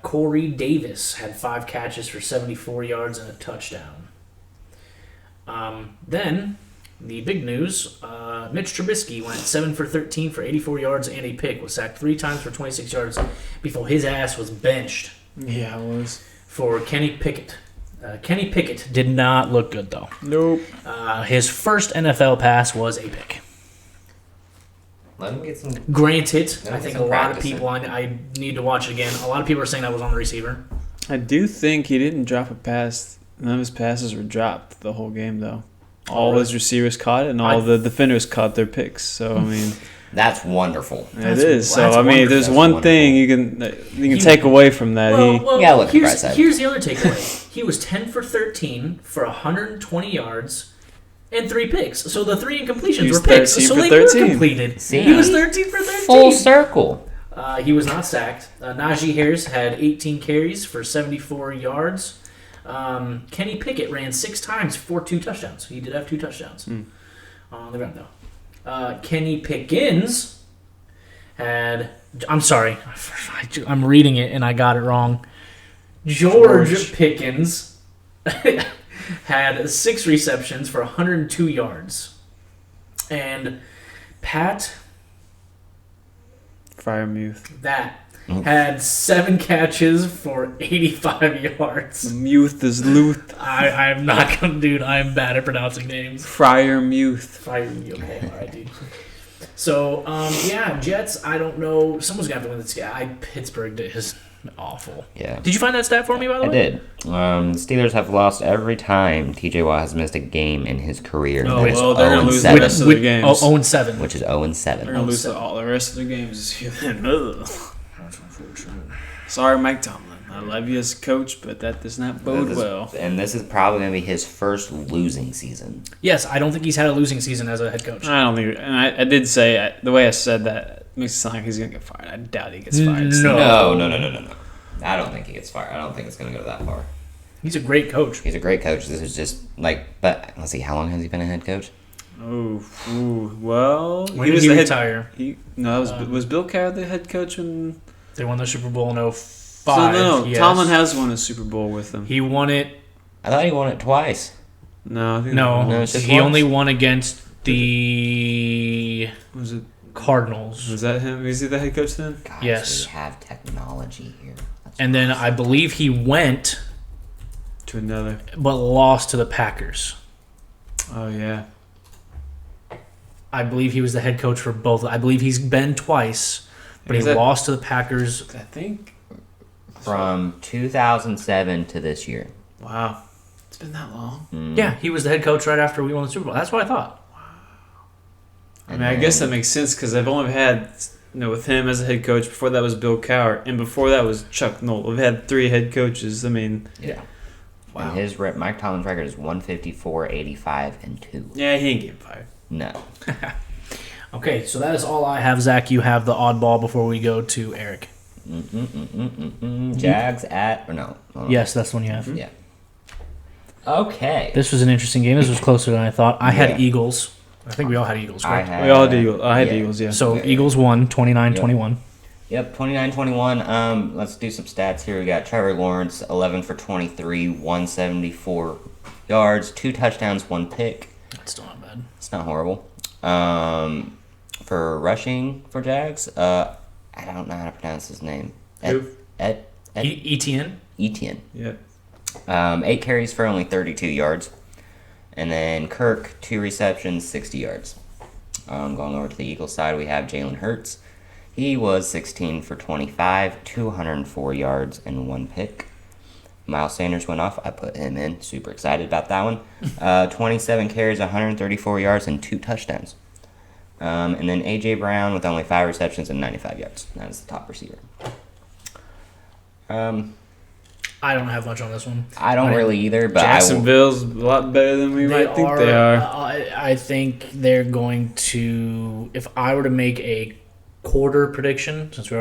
Corey Davis had 5 catches for 74 yards and a touchdown. Then, the big news, Mitch Trubisky went 7 for 13 for 84 yards and a pick, was sacked 3 times for 26 yards before his ass was benched Yeah, it was. for Kenny Pickett. Kenny Pickett did not look good, though. Nope. His first NFL pass was a pick. Let him get some. Granted, Let I him think get a some lot of practice people, I need to watch it again. A lot of people are saying that was on the receiver. I do think he didn't drop a pass. None of his passes were dropped the whole game, though. All his receivers caught it, and all the defenders caught their picks. So, I mean... That's wonderful. It is. So, that's I mean, there's That's one wonderful. thing you can take away from that. Yeah, look at the bright side. Here's the other takeaway. He was 10 for 13 for 120 yards and 3 picks. So the 3 incompletions was were picks. 13 So for they 13. were completed. See? He was 13 for 13. Full circle. He was not sacked. Najee Harris had 18 carries for 74 yards. Kenny Pickett ran 6 times for 2 touchdowns. He did have 2 touchdowns on the ground, though. Kenny Pickens had... I'm sorry. I'm reading it, and I got it wrong. George Pickens had 6 receptions for 102 yards. And Pat... Firemuth. That had 7 catches for 85 yards. Muth is Luth. I'm not gonna, dude. I'm bad at pronouncing names. Firemuth. Fire me, okay, all right, dude. So, yeah, Jets. I don't know. Someone's gonna have to win this game. Pittsburgh is awful. Yeah. Did you find that stat for me, by the I way? did. Steelers have lost every time TJ Watt has missed a game in his career. Oh, That is well, they're gonna 0-7, lose the rest of their games. 0-7. which is They're 0-7. gonna lose all the rest of the games this year. Ugh. Sorry, Mike Tomlin. I love you as a coach, but that does not bode well. And this is probably going to be his first losing season. Yes, I don't think he's had a losing season as a head coach. I don't think, and I did say the way I said that makes it sound like he's gonna get fired. I doubt he gets fired. No. No. I don't think he gets fired. I don't think it's going to go that far. He's a great coach. He's a great coach. This is just but let's see, how long has he been a head coach? Well, When did he retire? Was Bill Cowher the head coach when? They won the Super Bowl in 05. So no, yes. Tomlin has won a Super Bowl with them. He won it. I thought he won it twice. No, I think No, it's just he once. only won against the was it? Cardinals. Was that him? Was he the head coach then? God, Yes. we have technology here. That's And then I believe he went, To another. but lost to the Packers. Oh yeah. I believe he was the head coach for both. I believe he's been twice, but Is he that- lost to the Packers. I think. from 2007 to this year. Wow, it's been that long. Yeah, he was the head coach right after we won the Super Bowl. That's what I thought. I mean, I guess that makes sense because I've only had, with him as a head coach. Before that was Bill Cowher, and before that was Chuck Noll. We've had 3 head coaches. I mean, Yeah. wow. And his Mike Tomlin's record is 154, 85, and 2. Yeah, he ain't getting fired. No. Okay, so that is all I have. Zach, you have the oddball before we go to Eric. Jags at or no? Hold on. Yes, that's the one you have. Yeah. Okay. This was an interesting game. This was closer than I thought. I had Yeah. Eagles. I think we all had Eagles, correct? We all had Eagles. I had Eagles, yeah. So Okay. Eagles won 29-21. Yep, 29-21. Let's do some stats here. We got Trevor Lawrence, 11 for 23, 174 yards, 2 touchdowns, 1 pick. That's still not bad. It's not horrible. For rushing for Jags, I don't know how to pronounce his name. Etienne? Etienne. Yeah. 8 carries for only 32 yards. And then Kirk, 2 receptions, 60 yards. Going over to the Eagles side, we have Jalen Hurts. He was 16 for 25, 204 yards, and 1 pick. Miles Sanders went off. I put him in. Super excited about that one. 27 carries, 134 yards, and 2 touchdowns. And then A.J. Brown with only 5 receptions and 95 yards. That is the top receiver. I don't have much on this one. I don't really either, but Jacksonville's a lot better than we might think they are. I think they're going to. If I were to make a quarter prediction, since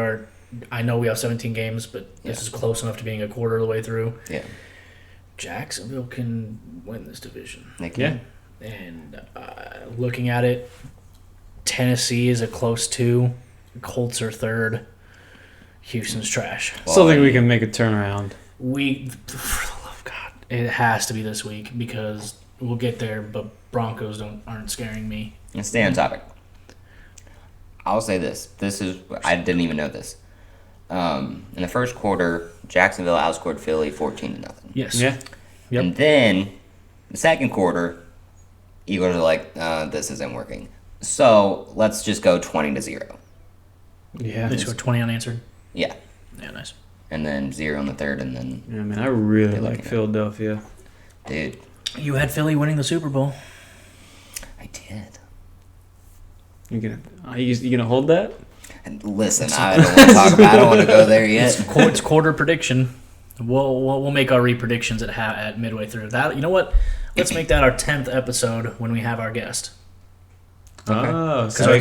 I know we have 17 games, but this is close enough to being a quarter of the way through. Yeah. Jacksonville can win this division. They can. Yeah. And looking at it, Tennessee is a close 2. Colts are 3rd. Houston's trash. Still think we can make a turnaround. For the love of God, it has to be this week because we'll get there, but Broncos aren't scaring me. And stay on topic. I'll say this. I didn't even know this. In the first quarter, Jacksonville outscored Philly 14-0. Yes. Yeah. Yep. And then the second quarter, Eagles are like, this isn't working. So let's just go 20-0. Yeah. They scored 20 unanswered. Yeah. Yeah, nice. And then 0 in the third, and then Yeah, man, I really like Philadelphia. dude, You had Philly winning the Super Bowl. I did. You gonna hold that? And listen, I don't want to talk about. I don't want to go there yet. It's quarter prediction. We'll make our re-predictions at midway through that. You know what? Let's make that our 10th episode when we have our guest. Oh, Because our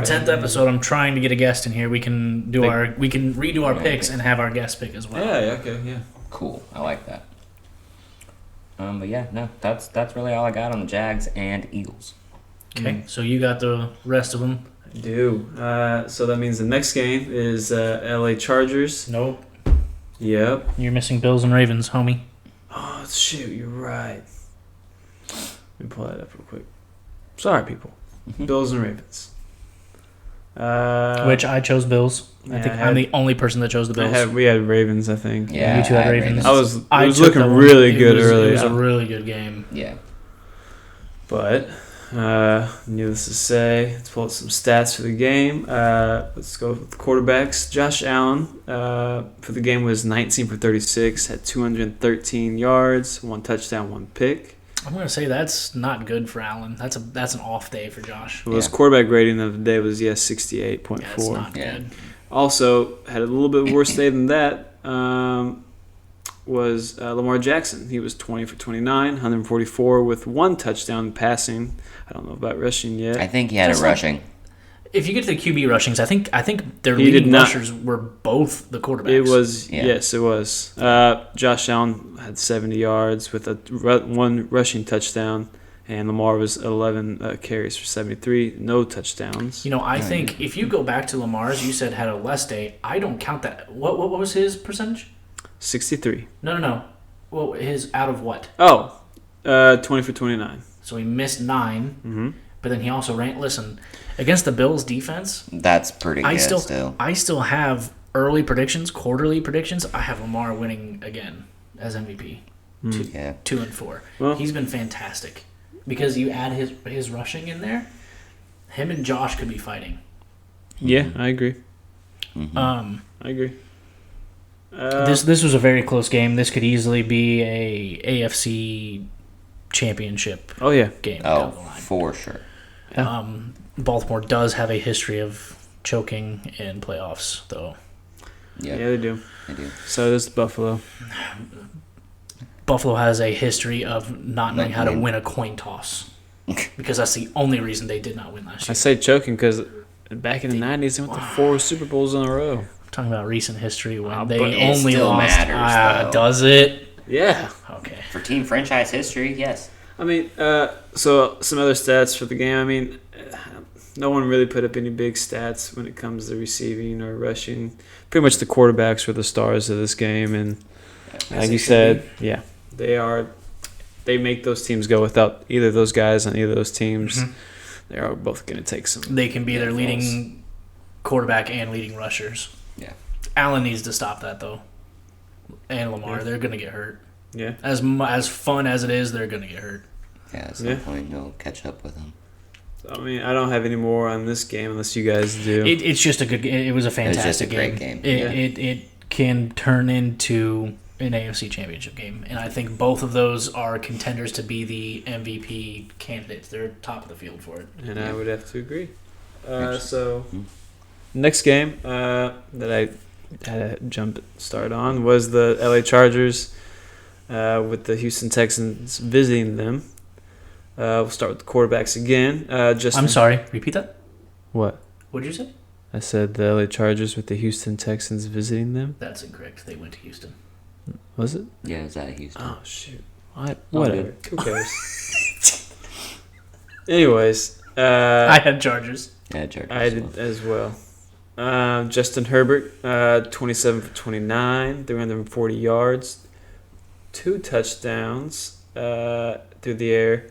10th episode, I'm trying to get a guest in here. We can redo our picks and have our guest pick as well. Yeah, okay, yeah. Cool. I like that. But yeah, no, that's really all I got on the Jags and Eagles. Okay, so you got the rest of them. I do. So that means the next game is LA Chargers. Nope. Yep. You're missing Bills and Ravens, homie. Oh, shoot, you're right. Let me pull that up real quick. Sorry, people. Bills and Ravens. Which I chose Bills. I think I'm the only person that chose the Bills. We had Ravens, I think. Yeah, you two had Ravens. It was looking really good early. It was a really good game. Yeah. But, needless to say, let's pull up some stats for the game. Let's go with the quarterbacks. Josh Allen for the game was 19 for 36, had 213 yards, 1 touchdown, 1 pick. I'm going to say that's not good for Allen. That's an off day for Josh. His quarterback rating of the day was 68.4. Yeah, it's not good. Also, had a little bit worse day than that, was Lamar Jackson. He was 20 for 29, 144 with 1 touchdown passing. I don't know about rushing yet. I think he had a rushing. If you get to the QB rushings, I think their leading rushers were both the quarterbacks. It was, yes, it was. Josh Allen had 70 yards with 1 rushing touchdown, and Lamar was 11 carries for 73, no touchdowns. You know, I think if you go back to Lamar's, you said had a less day. I don't count that. What was his percentage? 63. No. Well, his out of what? 20 for 29. So he missed 9. But then he also ran. Listen, against the Bills defense, That's pretty good still. I still have early predictions, quarterly predictions. I have Lamar winning again as MVP. 2 and 4. Well, he's been fantastic because you add his rushing in there. Him and Josh could be fighting. Yeah, I agree. I agree. This was a very close game. This could easily be a AFC championship. Game. Oh, for sure. Baltimore does have a history of choking in playoffs, though. Yeah, they do. They do. So does Buffalo. Buffalo has a history of not knowing how to win a coin toss because that's the only reason they did not win last year. I say choking because back in the 90s, they went to 4 Super Bowls in a row. I'm talking about recent history when they but it only still lost. matters, though. Does it? Yeah. Okay. For team franchise history, yes. I mean, so some other stats for the game. I mean, no one really put up any big stats when it comes to receiving or rushing. Pretty much the quarterbacks were the stars of this game, and like you said, they are they make those teams go without either of those guys on either of those teams, they are both going to take some. They can be their leading quarterback and leading rushers. Yeah. Allen needs to stop that, though. And Lamar, they're going to get hurt. Yeah. As fun as it is, they're going to get hurt. Yeah, at some point you'll catch up with them. I mean, I don't have any more on this game unless you guys do. It's just a good game. It was a fantastic great game. game. It can turn into an AFC championship game. And I think both of those are contenders to be the MVP candidates. They're top of the field for it. And I would have to agree. So, next game that I had a jump start on was the LA Chargers with the Houston Texans visiting them. We'll start with the quarterbacks again. I'm sorry. Repeat that. What? What did you say? I said the LA Chargers with the Houston Texans visiting them. That's incorrect. They went to Houston. Was it? Yeah, is that Houston? Oh, shoot. Whatever. Who cares? Anyways. I had Chargers. Yeah, Chargers. I did as well. Justin Herbert, 27 for 29, 340 yards, 2 touchdowns through the air.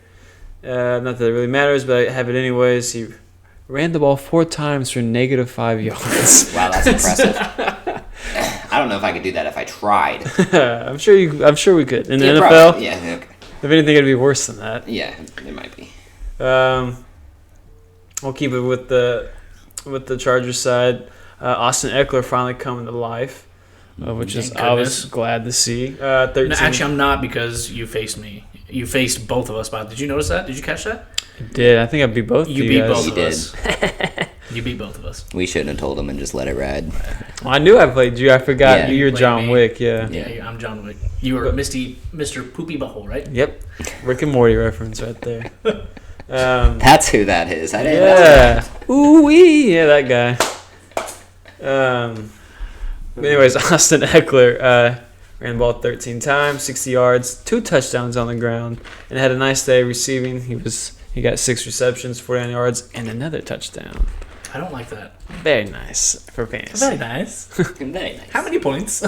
Not that it really matters, but I have it anyways. He ran the ball 4 times for -5 yards. Wow, that's impressive. I don't know if I could do that if I tried. I'm sure we could. In the NFL, probably. Yeah, okay. if anything, it'd be worse than that. Yeah, it might be. We'll keep it with the Chargers side. Austin Eckler finally coming to life, which is I was glad to see. 13. No, actually, I'm not because you faced me. You faced both of us. But did you notice that? Did you catch that? I did. I think I beat both of you beat guys. both You of did. us. You beat both of us. We shouldn't have told him and just let it ride. Well, I knew I played you. I forgot Yeah. you're You played John me. Wick. Yeah. Yeah, I'm John Wick. You were Mr. Poopy Butthole, right? Yep. Rick and Morty reference right there. That's who that is. I didn't know Yeah. that. Ooh wee. Yeah, that guy. Anyways, Austin Eckler ran the ball 13 times, 60 yards, 2 touchdowns on the ground, and had a nice day receiving. He got 6 receptions, 49 yards, and another touchdown. I don't like that. Very nice for fantasy. Very nice. Very nice. How many points?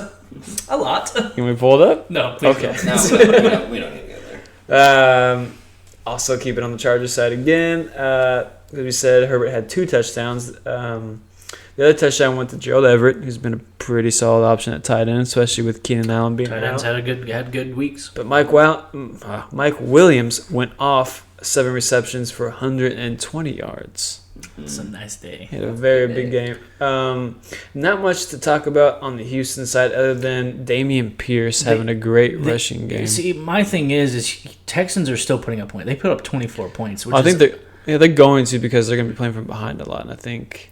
A lot. Can we pull it up? No, please Okay. don't. No, we don't need to go there. Also, keep it on the Chargers side again. As we said, Herbert had 2 touchdowns. The other touchdown went to Gerald Everett, who's been a pretty solid option at tight end, especially with Keenan Allen being Tight out. ends had good weeks. But Mike Williams went off 7 receptions for 120 yards. It's a nice day. He had a very big game. Not much to talk about on the Houston side other than Dameon Pierce having a great rushing game. See, my thing is Texans are still putting up points. They put up 24 points. Which I think they're going to because they're going to be playing from behind a lot. And I think,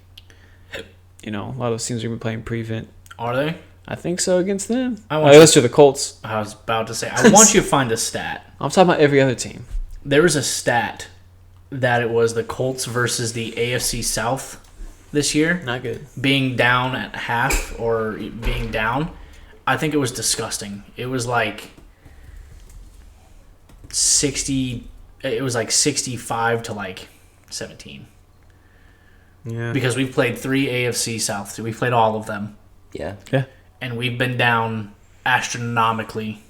a lot of teams are going to be playing prevent. Are they? I think so against them. Let's do the Colts. I was about to say, I want you to find a stat. I'm talking about every other team. There was a stat that it was the Colts versus the AFC South this year. Not good. Being down at half or being down. I think it was disgusting. It was like 60. It was like 65 to like 17. Yeah. Because we've played 3 AFC South. So we've played all of them. Yeah. Yeah. And we've been down astronomically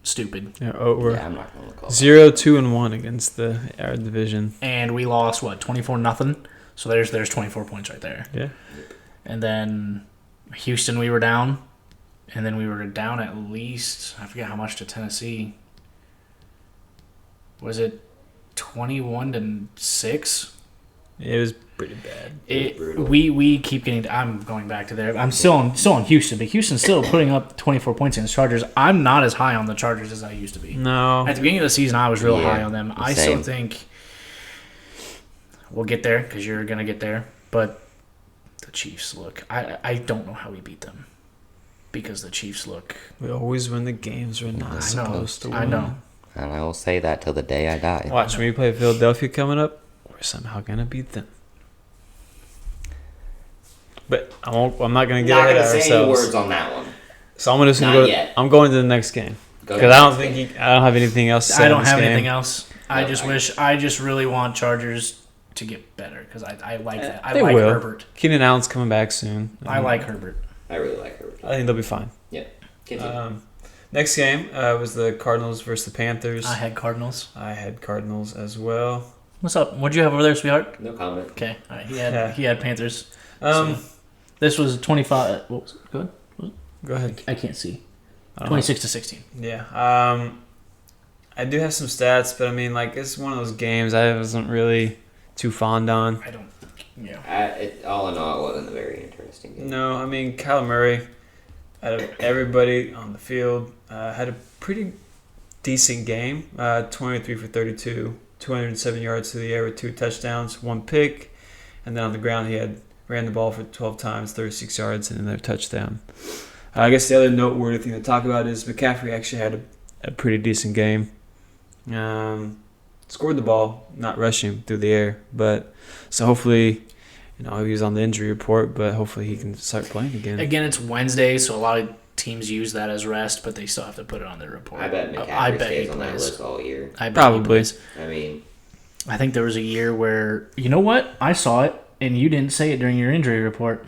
stupid. Yeah, we're Yeah, I'm not going to look 0-2-1 against our division. And we lost 24-0. So there's 24 points right there. Yeah. And then Houston we were down. And then we were down at least, I forget how much to Tennessee. Was it 21-6? It was pretty bad. We keep getting. I'm going back to there. I'm still on Houston, but Houston's still putting up 24 points against Chargers. I'm not as high on the Chargers as I used to be. No. At the beginning of the season, I was real Yeah, high on them. I same. still think we'll get there because you're gonna get there. But the Chiefs look. I don't know how we beat them because the Chiefs look. We always win the games we're not supposed to win. I know. And I will say that till the day I die. Watch, when we play Philadelphia coming up, we're somehow going to beat them. But I'm not going to get Not ahead going of to say any ourselves. words on that one. So I'm just going Not to go. yet. I'm going to the next game Go because to I the don't next think I don't have anything else to say. I don't on this have game. anything else. I No, just I- wish. I just really want Chargers to get better because I like that. I They like will. Herbert. Keenan Allen's coming back soon. I like Herbert. I really like her. I think they'll be fine. Yeah. Continue. Next game was the Cardinals versus the Panthers. I had Cardinals. I had Cardinals as well. What's up? What'd you have over there, sweetheart? No comment. Okay. All right. He had Panthers. Um, So, this was 25. What was it? Go ahead. Go ahead. I can't see. I don't know. 26-16. Yeah. I do have some stats, but I mean, like, it's one of those games I wasn't really too fond on. I don't. Yeah. All in all, it wasn't a very interesting game. No, I mean, Kyler Murray, out of everybody on the field, had a pretty decent game. 23 for 32, 207 yards through the air with 2 touchdowns, 1 pick, and then on the ground he ran the ball for 12 times, 36 yards, and another touchdown. I guess the other noteworthy thing to talk about is McCaffrey actually had a pretty decent game. Scored the ball, not rushing through the air, but so hopefully, he was on the injury report, but hopefully he can start playing again. Again, it's Wednesday, so a lot of teams use that as rest, but they still have to put it on their report. I bet McCaffrey stays on that list all year. I bet Probably. I mean, I think there was a year where, you know what? I saw it, and you didn't say it during your injury report.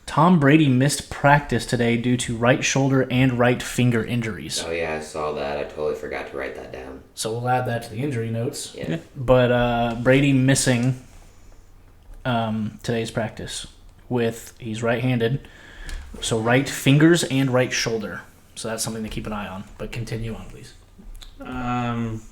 Tom Brady missed practice today due to right shoulder and right finger injuries. oh yeah, I saw that. I totally forgot to write that down. So we'll add that to the injury notes. Yeah. But Brady missing today's practice he's right-handed, so right fingers and right shoulder. So that's something to keep an eye on. But continue on, please. You want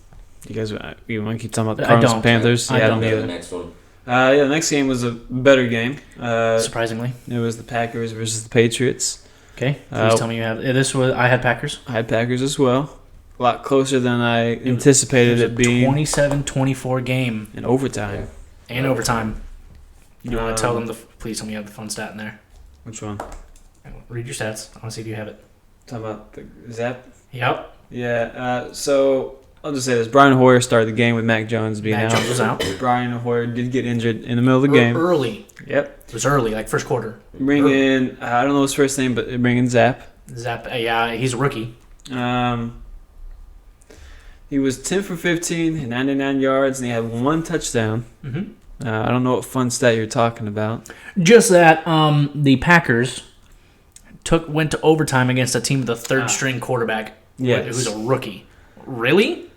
to keep talking about the I Cardinals don't. and Panthers? I don't. Go to either. the next one. The next game was a better game. Surprisingly. It was the Packers versus the Patriots. Okay. Please tell me you have. I had Packers. I had Packers as well. A lot closer than I anticipated it being. 27-24 game. In overtime. And overtime. You want to tell them please tell me you have the fun stat in there. Which one? Read your stats. I want to see if you have it. Talking about the Zap? Yep. Yeah. So I'll just say this: Brian Hoyer started the game with Mac Jones being Mac out. Jones was out. Brian Hoyer did get injured in the middle of the game. Early. Yep. It was early, like first quarter. Bring in I don't know his first name, but bring in Zap. Zap. Yeah, he's a rookie. He was 10 for 15 and 99 yards, and he had 1 touchdown. Mm-hmm. I don't know what fun stat you're talking about. Just that the Packers went to overtime against a team with a third-string quarterback who's a rookie. Really?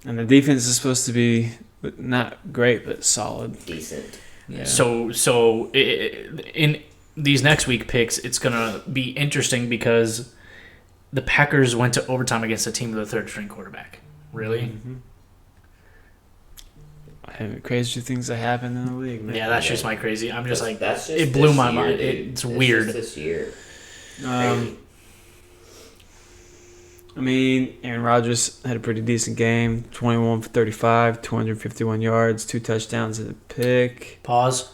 And the defense is supposed to be not great, but solid. Decent. Yeah. So in these next week picks, it's going to be interesting because the Packers went to overtime against a team with a third-string quarterback. Really? Mm-hmm. Crazy things that happen in the league, man. Yeah, that's just my crazy. I'm just like, that's just it blew this my year, mind. dude. It's weird. Just this year. I mean, Aaron Rodgers had a pretty decent game. 21 for 35, 251 yards, 2 touchdowns and a pick. Pause.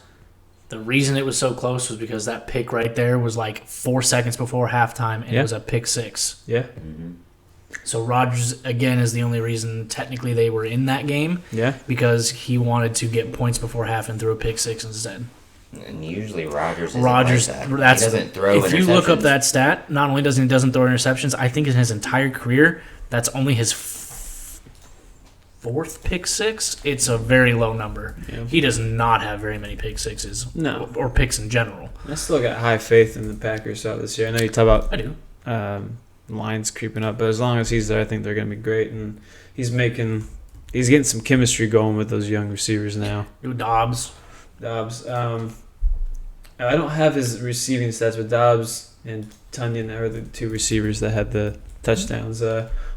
The reason it was so close was because that pick right there was like 4 seconds before halftime, and it was a pick 6. Yeah. Mm-hmm. So Rodgers, again, is the only reason technically they were in that game. Yeah. Because he wanted to get points before half and threw a pick 6 instead. And usually Rodgers isn't Rodgers, like that. that's He doesn't throw if you look up interceptions. that stat, not only doesn't throw interceptions, I think in his entire career, that's only his 4th pick 6. It's a very low number. Yeah. He does not have very many pick 6s. No. Or picks in general. I still got high faith in the Packers out this year. I know you talk I do. about lines creeping up, but as long as he's there, I think they're going to be great. And he's getting some chemistry going with those young receivers now. Dobbs. I don't have his receiving stats, but Dobbs and Tunyon are the 2 receivers that had the touchdowns.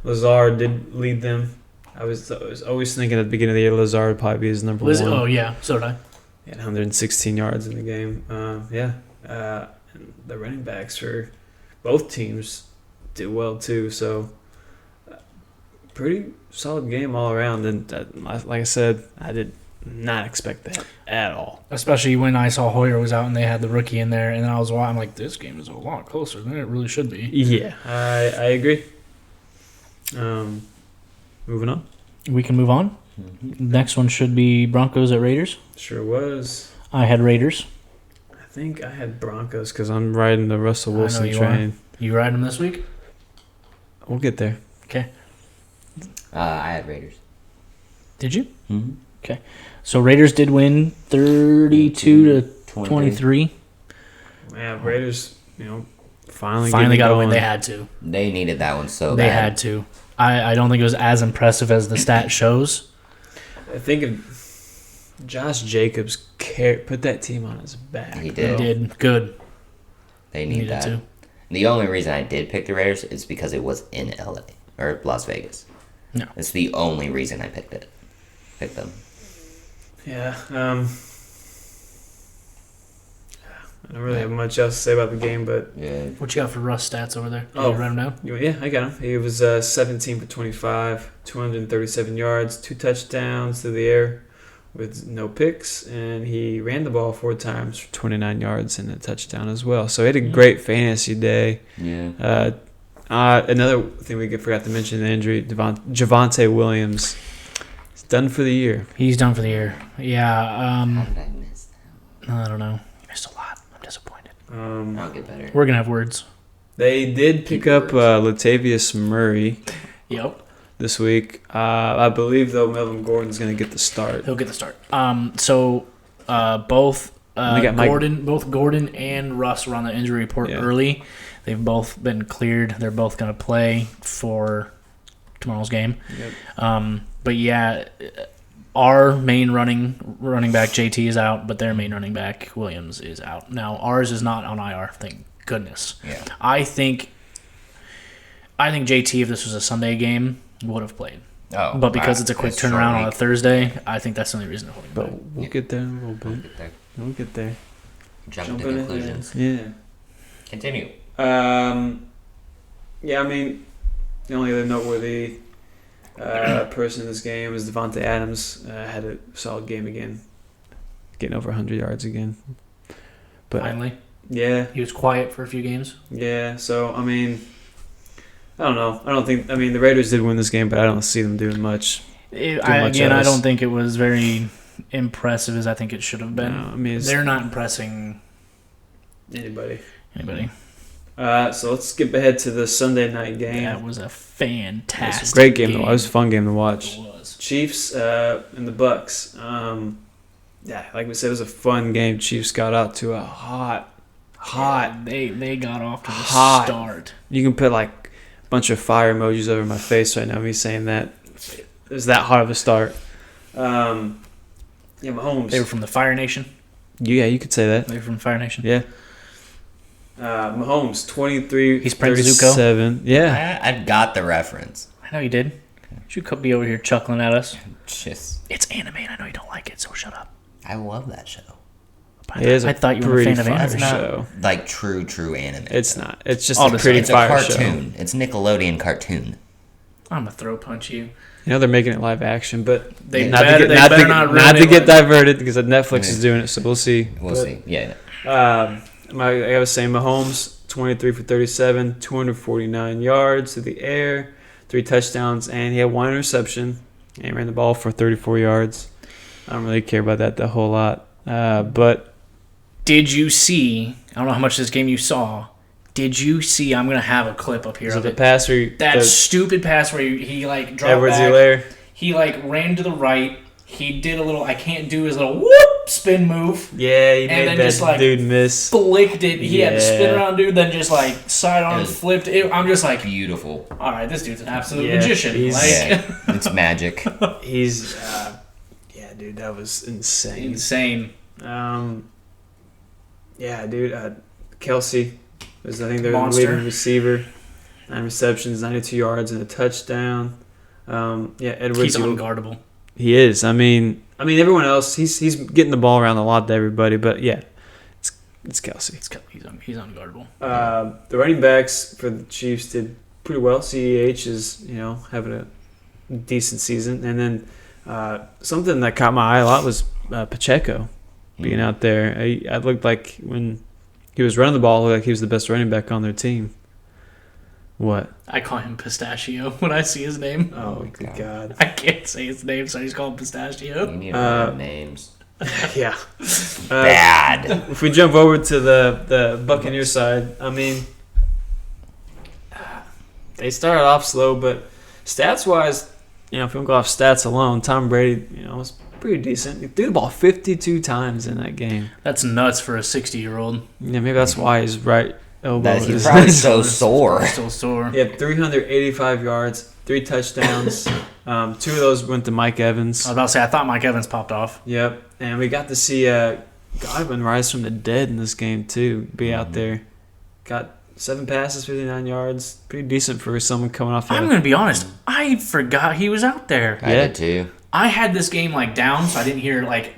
Lazard did lead them. I was always thinking at the beginning of the year Lazard would probably be his number 1. Oh, yeah. So did I. He had 116 yards in the game. And the running backs for both teams did well too. So pretty solid game all around. And like I said, I did not expect that at all. Especially when I saw Hoyer was out and they had the rookie in there, and then I'm like, this game is a lot closer than it really should be. Yeah, I agree. Moving on. We can move on. Mm-hmm. Next one should be Broncos at Raiders. Sure was. I had Raiders. I think I had Broncos because I'm riding the Russell Wilson you train. You ride them this week? We'll get there. Okay. I had Raiders. Did you? Mm-hmm. Okay. So Raiders did win 32-23. Yeah, Raiders, finally got a win. They had to. They needed that one so They bad. had to. I don't think it was as impressive as the stat shows. I think if Josh Jacobs put that team on his back. He They did. did good. They need Needed that. to. The only reason I did pick the Raiders is because it was in LA or Las Vegas. No. It's the only reason I picked them. Yeah. I don't really have much else to say about the game, but Yeah. What you got for Russ stats over there? Can Oh. you write them down? yeah, I got him. He was 17 for 25, 237 yards, 2 touchdowns through the air with no picks, and he ran the ball 4 times for 29 yards and a touchdown as well. So he had a great fantasy day. Yeah. Another thing we forgot to mention, the injury, Javonte Williams. He's done for the year. He's done for the year. Yeah. How did I miss that? I don't know. He missed a lot. I'm disappointed. I'll get better. We're gonna have words. They did pick up Latavius Murray Yep. this week. I believe, though, Melvin Gordon's going to get the start. He'll get the start. Both We got Mike- Gordon and Russ were on the injury report Yeah. early. They've both been cleared. They're both going to play for tomorrow's game. Yep. But yeah, our main running back JT is out, but their main running back Williams is out. Now ours is not on IR. Thank goodness. Yeah. I think JT, if this was a Sunday game, would have played. Oh, But because wow. it's a quick That's short turnaround on a week. Thursday, I think that's the only reason to hold him back. But we'll get there in a little bit. Get there. We'll get there. Jump Jumping to ahead. conclusions. Yeah. Continue. Yeah, I mean, the only other noteworthy person in this game was Devontae Adams. Had a solid game again, getting over 100 yards again. But Finally, yeah, he was quiet for a few games. yeah. So I mean, I don't know. I mean, the Raiders did win this game, but I don't see them doing much. I else. don't think it was very impressive as I think it should have been. No, I mean, it's They're not impressing anybody. anybody. So let's skip ahead to the Sunday night game. That was a It fantastic was a great game. It was a fun game to watch. It was. Chiefs and the Bucks. Yeah, like we said, it was a fun game. Chiefs got out to a hot. They got off to the Hot. start. You can put like a bunch of fire emojis over my face right now. Me saying that it was that hot of a start. Yeah, Mahomes. They were from the Fire Nation. Yeah, you could say that. They were from Fire Nation. Yeah. Mahomes 23. He's Prince 37. Yeah. I got the reference. I know you did. You could be over here chuckling at us. Just, It's anime, and I know you don't like it, so shut up. I love that show. But It is I a thought you were a pretty fan of fire anime. show. Like true anime. It's not. It's just I'll a just- pretty It's a fire show. cartoon. It's Nickelodeon cartoon. I'm gonna throw punch you. You know they're making it live action, but They not better- to get, they not better to, not ruin not to it get with- diverted because Netflix is doing it, so we'll see. We'll see. Yeah. I was saying Mahomes 23 for 37, 249 yards to the air, 3 touchdowns, and he had 1 interception. And he ran the ball for 34 yards. I don't really care about that the whole lot, but Did you see? I don't know how much of this game you saw. Did you see? I'm gonna have a clip up here is it of the it. pass where That stupid pass where he like dropped Edwards back. Helaire? He like ran to the right. He did a little. I can't do his little whoop spin move. Yeah, he And made then that just, like, dude miss. Flicked it. He had to spin Yeah. around, dude. Then just like sidearm It was flipped it. I'm just like, Beautiful. all right, this dude's an absolute Yeah, magician. he's- Like, Yeah. It's magic. He's, yeah, dude, that was insane. insane. Yeah, dude. Kelsey was, I think, their Monster. leading receiver. 9 receptions, 92 yards, and a touchdown. Yeah, Edwards. He's unguardable. He is. I mean, everyone else, he's getting the ball around a lot to everybody, but yeah, it's Kelsey. He's unguardable. The running backs for the Chiefs did pretty well. CEH is, having a decent season, and then something that caught my eye a lot was Pacheco being out there. I looked like when he was running the ball, it looked like he was the best running back on their team. What? I call him Pistachio when I see his name. Oh, good God. I can't say his name, so I just call him You Pistachio. need to learn names. Yeah. Bad. If we jump over to the Buccaneer side, I mean, they started off slow, but stats-wise, if we don't go off stats alone, Tom Brady, was pretty decent. He threw the ball 52 times in that game. That's nuts for a 60-year-old. Yeah, maybe that's why he's right elbow. He's is- probably so sore. Still sore. He had 385 yards, 3 touchdowns. 2 of those went to Mike Evans. I was about to say, I thought Mike Evans popped off. Yep, and we got to see Godwin rise from the dead in this game too. Be out there, got 7 passes, 59 yards, pretty decent for someone coming off. I'm going to be honest. I forgot he was out there. I did too. I had this game like down, so I didn't hear like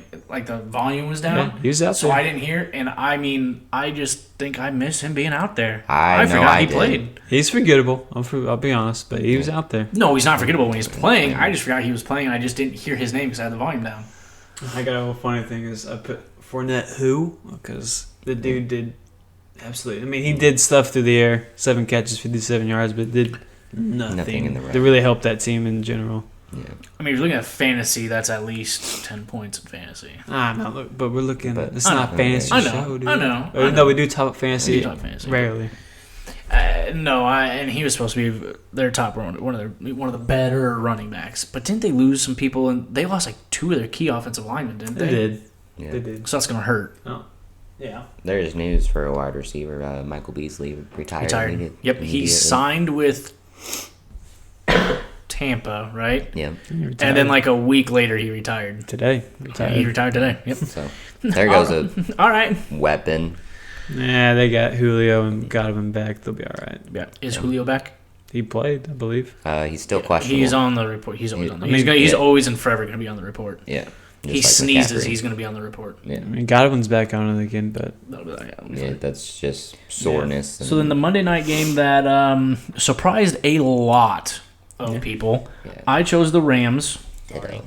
the volume was down. Yeah, he was out so there. I didn't hear. And I mean, I just think I miss him being out there. I know forgot I he did. played. He's forgettable. I'll be honest, but he was out there. No, he's not forgettable when he's playing. I just forgot he was playing. I just didn't hear his name because I had the volume down. I got a little funny thing is I put Fournette who because the dude did absolutely. I mean, he did stuff through the air, 7 catches, 57 yards, but did nothing in the to really help that team in general. Yeah. I mean, if you're looking at fantasy, that's at least 10 points in fantasy. No, look, but we're looking. But- It's I not know. fantasy I know. show, dude. I know. Even though we do talk fantasy, We do talk fantasy. rarely. No, and he was supposed to be their top one of the better running backs. But didn't they lose some people? And they lost like 2 of their key offensive linemen, didn't they? They did. Yeah. They did. So that's gonna hurt. Oh, yeah. There's news for a wide receiver. Michael Beasley retired. Yep, he signed with Tampa, right? Yeah. And then like a week later, he retired. Today. He retired today. Yep. So there goes a All right. weapon. Nah, they got Julio and Godwin back. They'll be all right. Yeah. Is Julio back? He played, I believe. He's still questionable. He's on the report. He's always on. The, I mean, he's yeah. always and forever going to be on the report. Yeah. He Just like sneezes. McCaffrey. He's going to be on the report. Yeah. I mean, Godwin's back on it again, but Yeah, that's just soreness. So then the Monday night game that surprised a lot of people. Yeah. I chose the Rams. Today.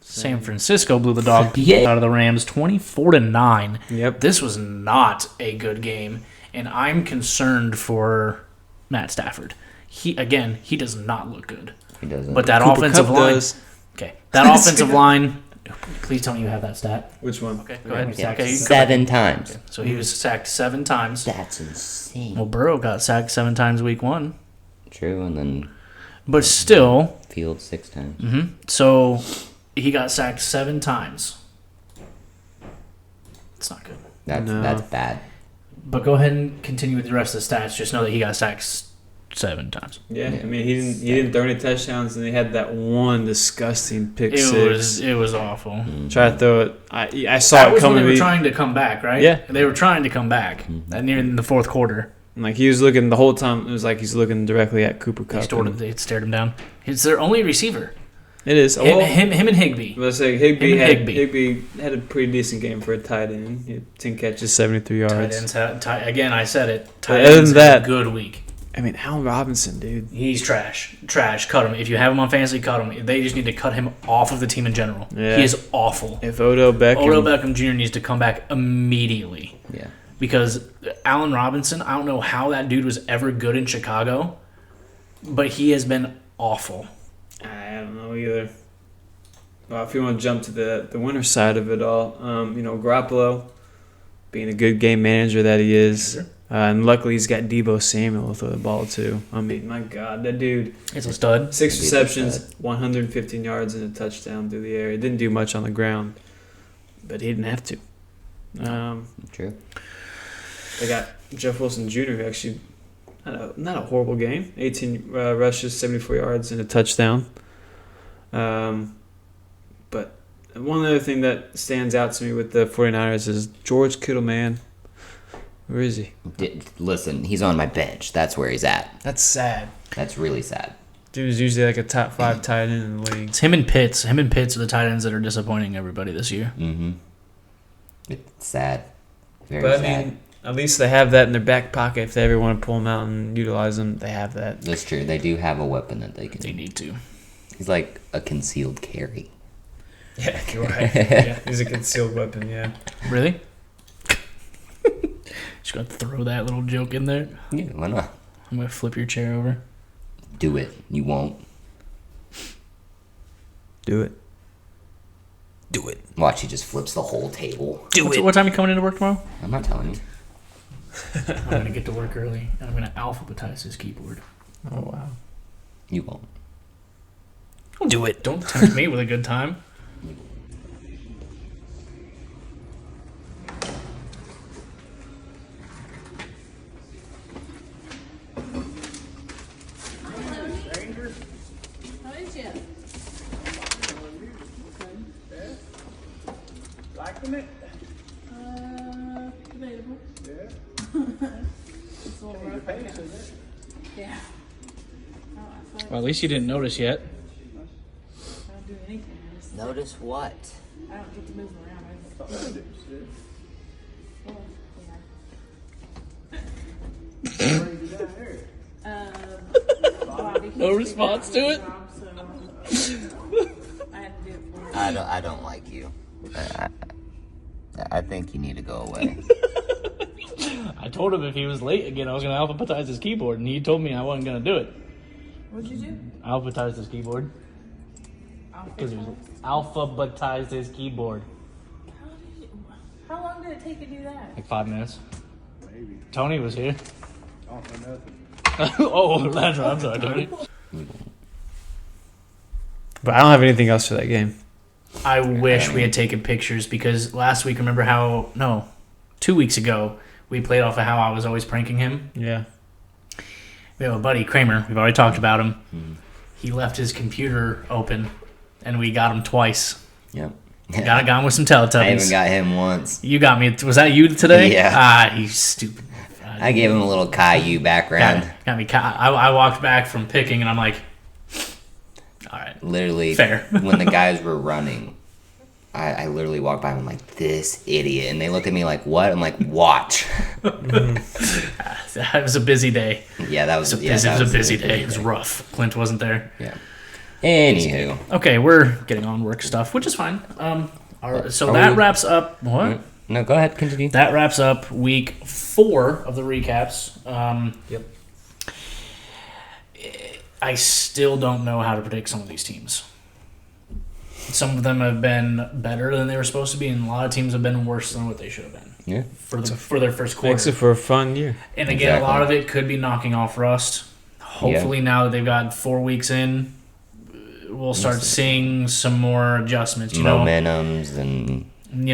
San Francisco blew the dog Yeah. out of the Rams 24-9. Yep. This was not a good game, and I'm concerned for Matt Stafford. He does not look good. He doesn't. But that Cooper offensive Kupp line. does. Okay. That offensive line. Please tell me you have that stat. Which one? Okay, go ahead. Yeah, Okay, 7 times. So he was sacked 7 times. That's insane. Well, Burrow got sacked 7 times week 1. True, and then But still, Fields 6 times. so he got sacked 7 times. It's not good. That's bad. But go ahead and continue with the rest of the stats. Just know that he got sacked 7 times. Yeah, I mean, he didn't throw any touchdowns, and he had that one disgusting pick six. It was awful. Try to throw it. I saw That it was when coming. they were trying to come back, right? Yeah. They were trying to come back near in the fourth quarter. Like he was looking the whole time. It was like he's looking directly at Cooper Kupp. They stared him down. It's their only receiver. It is. Him and Higbee. Let's say Higbee Him and had Higbee had a pretty decent game for a tight end. He had 10 catches, 73 yards. Tight ends again, I said it. But Tight other ends than had that- a good week. I mean, Allen Robinson, dude. He's trash. Trash. Cut him. If you have him on fantasy, cut him. They just need to cut him off of the team in general. Yeah. He is awful. If Odell Beckham Jr. needs to come back immediately. Yeah. Because Allen Robinson, I don't know how that dude was ever good in Chicago, but he has been awful. I don't know either. Well, if you want to jump to the winner's side of it all, Garoppolo, being a good game manager that he is, and luckily he's got Deebo Samuel to throw the ball to. I mean, my God, that dude. It's a stud. 6 receptions, 115 yards, and a touchdown through the air. He didn't do much on the ground, but he didn't have to. True. They got Jeff Wilson Jr., who actually not a horrible game. 18 rushes, 74 yards, and a touchdown. But one other thing that stands out to me with the 49ers is George Kittle, man. Where is he? Listen, he's on my bench. That's where he's at. That's sad. That's really sad. Dude's usually like a top 5 tight end in the league. It's him and Pitts. Him and Pitts are the tight ends that are disappointing everybody this year. Mm-hmm. It's sad. Very But sad. I mean, at least they have that in their back pocket. If they ever want to pull them out and utilize them, they have that. That's true. They do have a weapon that they can. They need to. He's like a concealed carry. Yeah, you're right. Yeah, he's a concealed weapon, yeah. Really? Just gonna throw that little joke in there. Yeah, why not? I'm gonna flip your chair over. Do it. You won't. Do it. Watch, he just flips the whole table. What time are you coming into work tomorrow? I'm not telling you. I'm gonna get to work early and I'm gonna alphabetize his keyboard. Oh, wow. You won't. Do it. Don't tempt me with a good time. Debatable. Yeah. It's a little Your rough. pants, isn't it? Yeah. Well, at least you didn't notice yet. I don't do anything. Notice what? I don't get to move around. No response to it? I don't like you. I think you need to go away. I told him if he was late again, I was going to alphabetize his keyboard, and he told me I wasn't going to do it. What'd you do? I alphabetized his keyboard. Because he was alphabetized his keyboard. How long did it take to do that? Like 5 minutes. Maybe. Tony was here. I don't know nothing. Oh, that's right. I'm sorry, Tony. But I don't have anything else for that game. I wish we had taken pictures because last week, remember how, no, 2 weeks ago, we played off of how I was always pranking him. Yeah. We have a buddy, Kramer. We've already talked about him. He left his computer open, and we got him twice. Yep. Got him with some Teletubbies. I even got him once. You got me. Was that you today? Yeah. Ah, he's stupid. I gave him a little Caillou background. Got me. I walked back from picking, and I'm like, all right. Literally, Fair. when the guys were running, I literally walked by and I'm like, this idiot. And they looked at me like, what? I'm like, watch. It was a busy day. Yeah, that was, It was a busy day. It was rough. Clint wasn't there. Yeah. Anywho. Okay, we're getting on work stuff, which is fine. That wraps up. What? No, go ahead. Continue. That wraps up week 4 of the recaps. Yep. I still don't know how to predict some of these teams. Some of them have been better than they were supposed to be, and a lot of teams have been worse than what they should have been. Yeah. For their first quarter. Makes it for a fun year. And again, Exactly. a lot of it could be knocking off rust. Hopefully, now that they've got 4 weeks in, we'll start seeing some more adjustments. Momentums and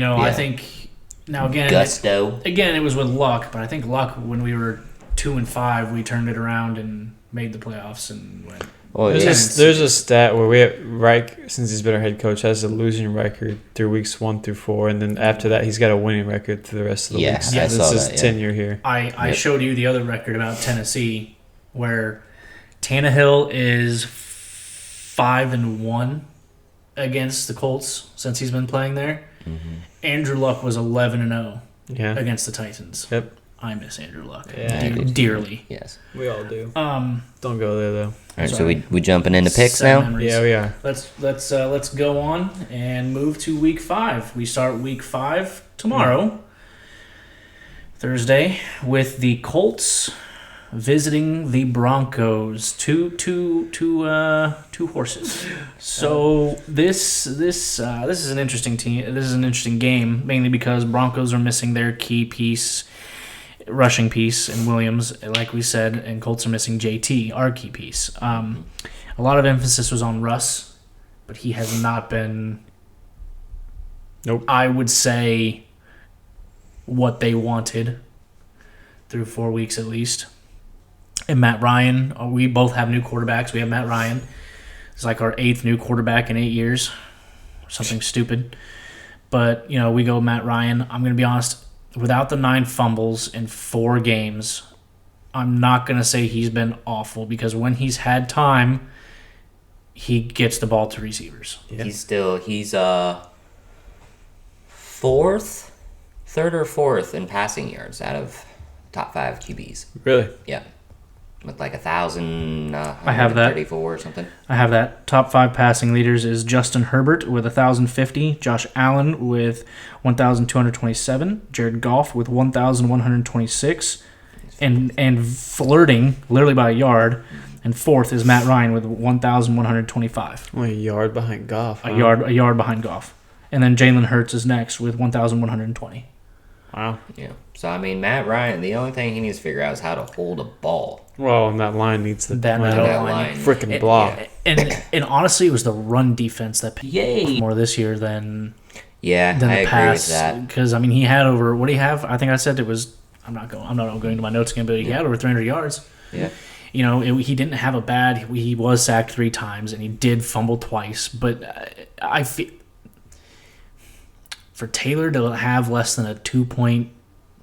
I think now again, gusto. it was with luck, but I think luck when we were 2-5, we turned it around and made the playoffs and went. Well, There's a stat where we have Reich, since he's been our head coach, has a losing record through weeks 1 through 4, and then after that, he's got a winning record through the rest of the weeks. I This saw is that, his tenure here. I showed you the other record about Tennessee, where Tannehill is 5-1 against the Colts since he's been playing there. Mm-hmm. Andrew Luck was 11-0 Yeah. against the Titans. Yep. I miss Andrew Luck Yeah. dearly. Yes. We all do. Don't go there, though. All right, so Sorry. we jumping into picks Sad now? memories. Yeah, we are. Let's go on and move to week 5. We start week 5 tomorrow, Thursday, with the Colts visiting the Broncos. Two horses. So this is an interesting team. This is an interesting game, mainly because Broncos are missing their key piece, rushing piece, and Williams, like we said, and Colts are missing JT, our key piece. A lot of emphasis was on Russ, but he has not been. Nope. I would say what they wanted through 4 weeks at least. And Matt Ryan, we both have new quarterbacks. We have Matt Ryan. It's like our 8th new quarterback in 8 years. Something stupid. But, we go Matt Ryan. I'm going to be honest, without the 9 fumbles in 4 games, I'm not going to say he's been awful because when he's had time, he gets the ball to receivers. Yeah. He's 3rd or 4th in passing yards out of top 5 QBs. Really? Yeah. With like 1,000, I have that. 34 or something. I have that. Top 5 passing leaders is Justin Herbert with 1,050, Josh Allen with 1,227, Jared Goff with 1,126, and flirting literally by a yard. And 4th is Matt Ryan with 1,125. Only a yard behind Goff. A yard behind Goff. And then Jalen Hurts is next with 1,120. Wow. Yeah. So, I mean, Matt Ryan, the only thing he needs to figure out is how to hold a ball. Well, and that line needs to That line. freaking block. And honestly, it was the run defense that paid more this year than Yeah, the I agree pass. with that. Because, I mean, he had over, what do you have? I think I said it was, I'm not going to my notes again, but he had over 300 yards. Yeah. He didn't have a bad, he was sacked 3 times, and he did fumble twice. But I feel, for Taylor to have less than a 2 point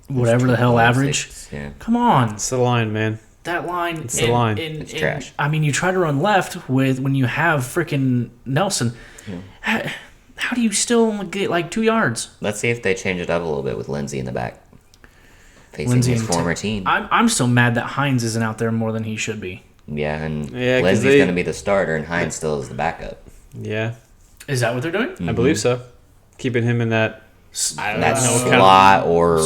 whatever the hell average. Yeah. Come on. It's the line, man. That line. It's the line. It's trash. I mean, you try to run left with when you have freaking Nelson. Yeah. How do you still get like 2 yards? Let's see if they change it up a little bit with Lindsey in the back. Facing Lindsey his and former team. I'm still mad that Hines isn't out there more than he should be. Yeah, and 'cause Lindsey's going to be the starter, and Hines still is the backup. Yeah, Is that what they're doing? I believe so. Keeping him in that That know, slot or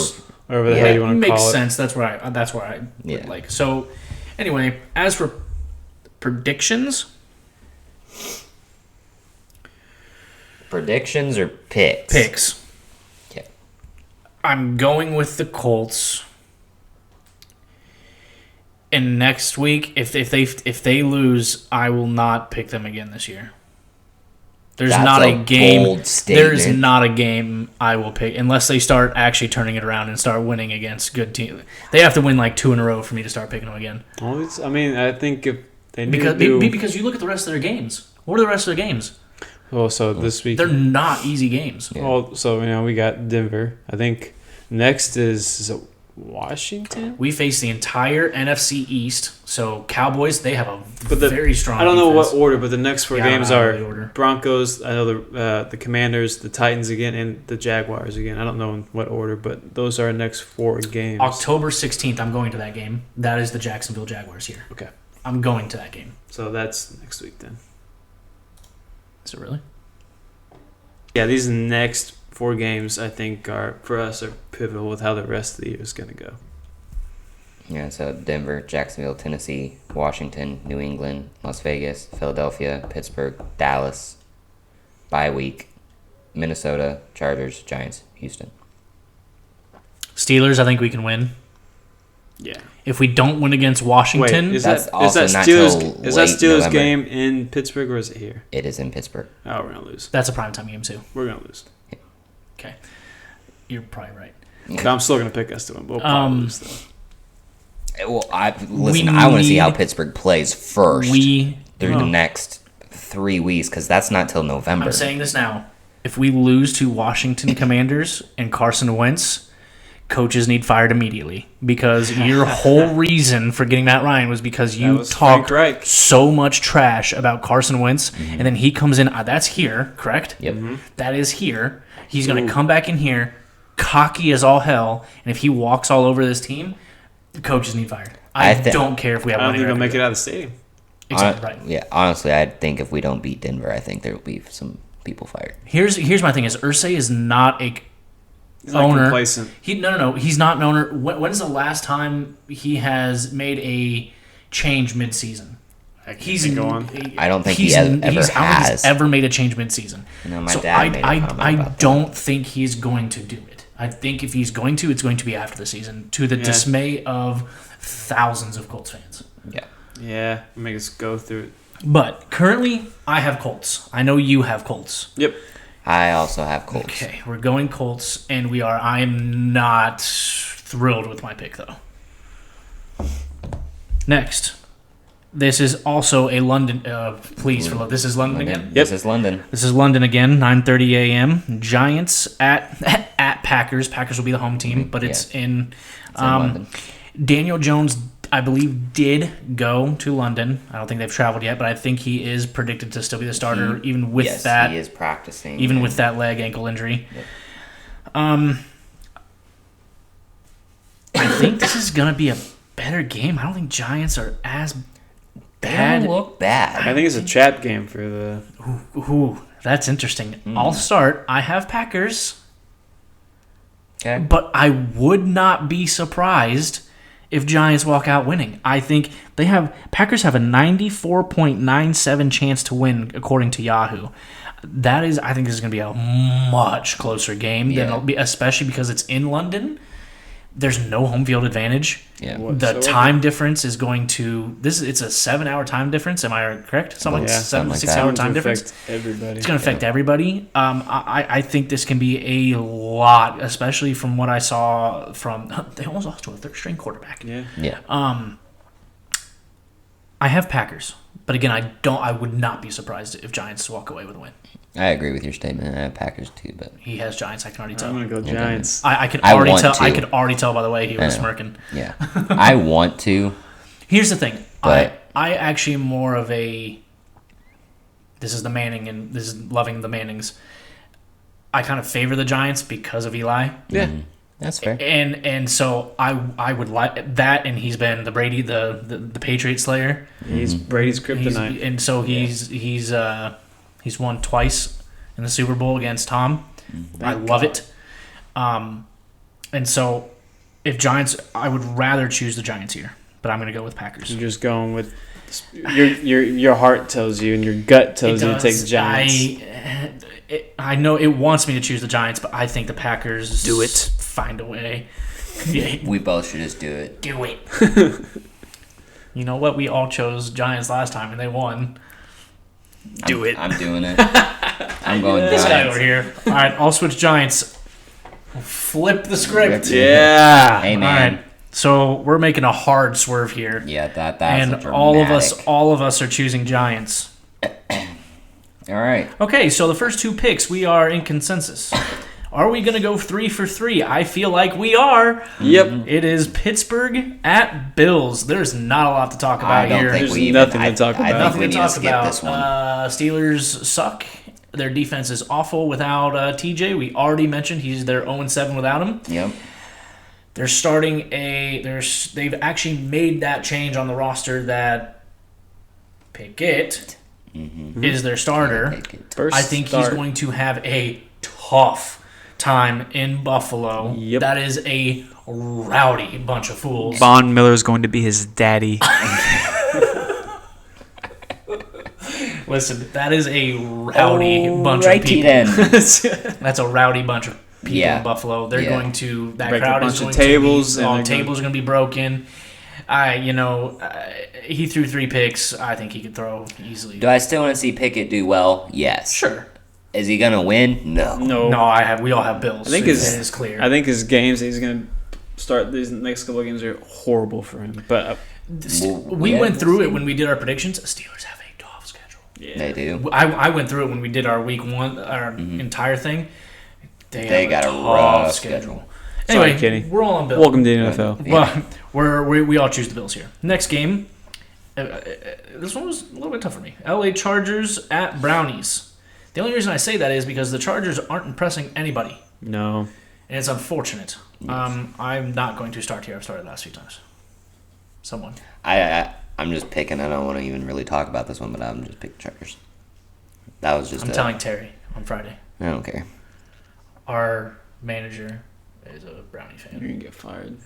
whatever the Yeah. hell you want to Makes call it. sense. That's where I Yeah. would like. So, anyway, as for predictions, predictions or picks? picks, Okay. I'm going with the Colts. And next week, if they lose, I will not pick them again this year. There's That's not a a game. bold statement. There's not a game I will pick unless they start actually turning it around and start winning against good teams. They have to win like 2 in a row for me to start picking them again. I mean, I think if they need Because to do... because you look at the rest of their games. What are the rest of their games? Well, so this week... They're not easy games. Yeah. Well, so, we got Denver. I think next is it Washington? We face the entire NFC East. So Cowboys, they have a But very strong. I don't know defense. what order, but the next 4 Yeah, I don't games know are the order. Broncos. I know the Commanders, the Titans again, and the Jaguars again. I don't know in what order, but those are our next 4 games. October 16th, I'm going to that game. That is the Jacksonville Jaguars here. Okay, I'm going to that game. so that's next week then. Is it really? Yeah, these next 4 games I think are for us are pivotal with how the rest of the year is going to go. Yeah, so Denver, Jacksonville, Tennessee, Washington, New England, Las Vegas, Philadelphia, Pittsburgh, Dallas, bye week, Minnesota, Chargers, Giants, Houston. Steelers, I think we can win. Yeah. If we don't win against Washington, Wait, is That's that also not till late November. game in Pittsburgh or is it here? It is in Pittsburgh. Oh, we're gonna lose. that's a primetime game too. We're gonna lose. Okay. You're probably right. But I'm still gonna pick us to win. We'll probably lose though. Well, I want to see how need- Pittsburgh plays first We. through the next 3 weeks because that's not till November. I'm saying this now. If we lose to Washington Commanders and Carson Wentz, coaches need fired immediately because your whole reason for getting Matt Ryan was because That you was Frank talked Reich. so much trash about Carson Wentz, and then he comes in. That's here, correct? Yep. That is here. He's going to come back in here, cocky as all hell, and if he walks all over this team, the coaches need fired. I don't care if we have I don't winning think I'll record. make it out of the stadium. Exactly right. Yeah, honestly, I think if we don't beat Denver, I think there will be some people fired. Here's my thing: is Irsay is not a He's not owner. complacent. No. He's not an owner. When's the last time he has made a change mid-season? He's go on. I don't think he's, he ever I don't think has. he's ever made a change mid-season. You know, my so dad made a comment I about that. don't think he's going to do it. I think if he's going to, it's going to be after the season, to the dismay of thousands of Colts fans. Yeah. Yeah, make us go through it. But currently, I have Colts. I know you have Colts. Yep. I also have Colts. Okay, we're going Colts, and we are. I am not thrilled with my pick, though. Next, this is also a London. Please, for this is London again. This is London. This is London again. 9:30 a.m. Giants at Packers. Packers will be the home team, but it's in. It's in London. Daniel Jones, I believe, did go to London. I don't think they've traveled yet, but I think he is predicted to still be the starter, even with Yes, that. he is practicing. Even with that leg ankle injury. Yep. I think this is gonna be a better game. I don't think Giants are as They bad. don't look bad. I think it's a trap game for the. Ooh, that's interesting. I'll start. I have Packers, Okay. but I would not be surprised if Giants walk out winning. I think Packers have a 94.97 chance to win according to Yahoo. I think this is going to be a much closer game than it'll be, especially because it's in London. There's no home field advantage. Yeah. The time difference is going to it's a 7-hour time difference. Am I correct? Something like Yeah, something like 6 hour that. time to difference. affect everybody. It's going to affect everybody. I think this can be a lot, especially from what I saw from. They almost lost to a third-string quarterback. Yeah. Yeah. I have Packers, but again, I would not be surprised if Giants walk away with a win. I agree with your statement. I have Packers too, but He has Giants. I can already tell. I'm gonna go Giants. I could I already want tell. to. I could already tell by the way he was know. smirking. yeah, I want to. Here's the thing. But- I actually am more of a. This is the Manning and this is loving the Mannings. I kind of favor the Giants because of Eli. Yeah. That's fair. And so I would like that, and he's been the Brady the Patriot Slayer. He's Brady's kryptonite. And so he's won twice in the Super Bowl against Tom. I love it. And so if Giants, I would rather choose the Giants here, but I'm going to go with Packers. You're just going with your heart tells you and your gut tells you to take the Giants. I know it wants me to choose the Giants, but I think the Packers Do it. Find a way. We both should just do it. Do it. You know what? We all chose Giants last time, and they won. Do it. I'm doing it. I'm going This guy Giants. over here. All right, I'll switch Giants. Flip the script. Yeah. Hey All man. right. So we're making a hard swerve here, Yeah, that's and a all dramatic. of us are choosing Giants. All right. Okay, so the first two picks we are in consensus. Are we going to go 3 for 3? I feel like we are. Yep. It is Pittsburgh at Bills. There's not a lot to talk about I don't here. think There's we even, nothing to I- talk I about. think Nothing we to need to talk skip about. this one. Steelers suck. Their defense is awful without TJ. We already mentioned he's their 0-7 without him. Yep. They're starting they've actually made that change on the roster that Pickett is their starter. Take it. First I think start. he's going to have a tough time in Buffalo. Yep. That is a rowdy bunch of fools. Von Miller is going to be his daddy. Listen, that is a rowdy bunch of Righty people. then. That's a rowdy bunch of people Yeah. in Buffalo. They're Yeah. going to that Break a crowd bunch is of going tables to be, and all they're tables are going to be broken. He threw 3 picks. I think he could throw easily. Do I still want to see Pickett do well? Yes. Sure. Is he gonna win? No. No. We all have Bills. I think it his- is clear. I think his games he's going to start these next couple of games are horrible for him. But we Yeah, went through we'll it see. when we did our predictions. Steelers have a tough schedule. They do. I went through it when we did our week 1, our entire thing. They have got a tough rough schedule. schedule. Anyway, Sorry, Kenny. we're all on Bills. welcome to the NFL. Well, we all choose the Bills here. Next game. This one was a little bit tough for me. LA Chargers at Brownies. The only reason I say that is because the Chargers aren't impressing anybody, No. and it's unfortunate. I'm not going to start here. I've started last few times. Someone. I'm just picking. I don't want to even really talk about this one, but I'm just picking Chargers. That was just. I'm telling Terry on Friday. I don't care. Our manager is a Brownie You're fan. going to get fired.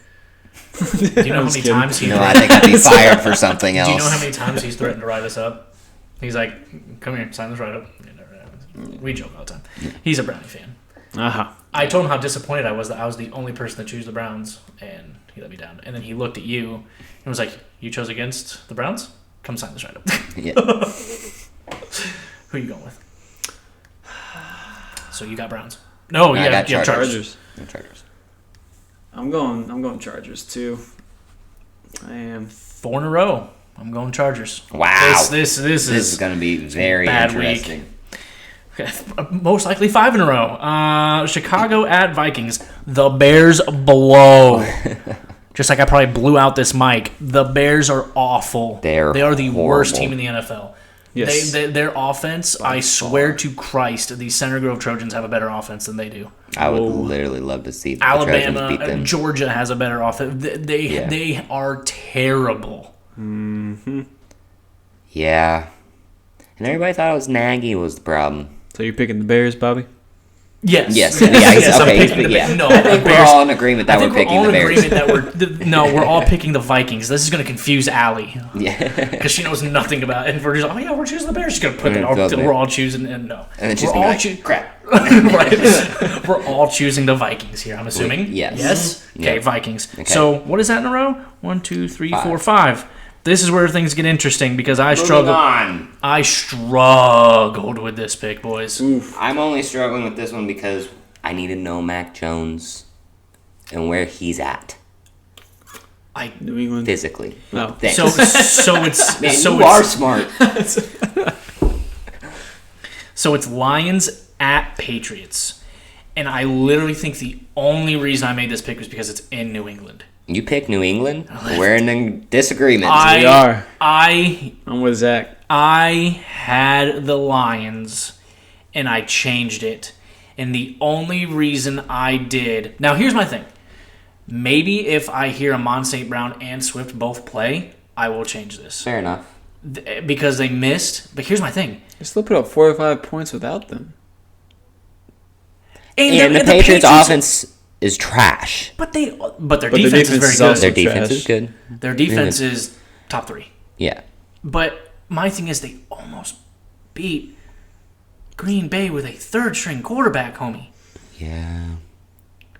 Do you know how many times he? No, I think I'd be fired for something else. Do you know how many times he's threatened to write us up? He's like, "Come here, sign this write up." It never happens. We joke all the time. He's a Brownie fan. Uh-huh. I told him how disappointed I was that I was the only person to choose the Browns, and he let me down. And then he looked at you and was like, "You chose against the Browns? Come sign this write up." Yeah. Who are you going with? So you got Browns. No, I you got have Chargers. Chargers. No Chargers. I'm going Chargers too. I am. 4 in a row. I'm going Chargers. Wow. This is going to be very bad interesting. Most likely 5 in a row. Chicago at Vikings. The Bears blow. Just like I probably blew out this mic. The Bears are awful. They are the worst horrible. team in the NFL. Yes. Their offense, I swear to Christ, the Center Grove Trojans have a better offense than they do. I would literally love to see the Alabama, Trojans beat them. Georgia has a better offense. They are terrible. Yeah. And everybody thought it was Nagy was the problem. So you're picking the Bears, Bobby? Yes. Yes. Yes, I'm Okay. picking the Yeah. Bears. No, I think the we're Bears- all in agreement that I think we're picking all the in Bears. agreement that we're all picking the Vikings. This is going to confuse Allie Yeah. because she knows nothing about it. And we're just, we're choosing the Bears. She's going to put that. Doesn't it? We're all choosing, and no. And then she's we're gonna all be like, crap. right. We're all choosing the Vikings here. I'm assuming. Yes. Yes. Okay, Yeah. Vikings. Okay. So what is that in a row? 1, 2, 3, 5. 4, 5. This is where things get interesting because I Moving struggled. on. I struggled with this pick, boys. I'm only struggling with this one because I need to know Mac Jones and where he's at New England. physically. No. Thanks. So it's Man, so you it's, are smart. So it's Lions at Patriots. And I literally think the only reason I made this pick was because it's in New England. You picked New England? We're in disagreement. We are. I'm with Zach. I had the Lions, and I changed it. And the only reason I did... Now, here's my thing. Maybe if I hear Amon St. Brown and Swift both play, I will change this. Fair enough. Because they missed. But here's my thing. They still put up 4 or 5 points without them. And the Patriots' offense is trash. But their defense is very good. Their defense is good. Their defense is top 3. Yeah. But my thing is they almost beat Green Bay with a third-string quarterback, homie. Yeah.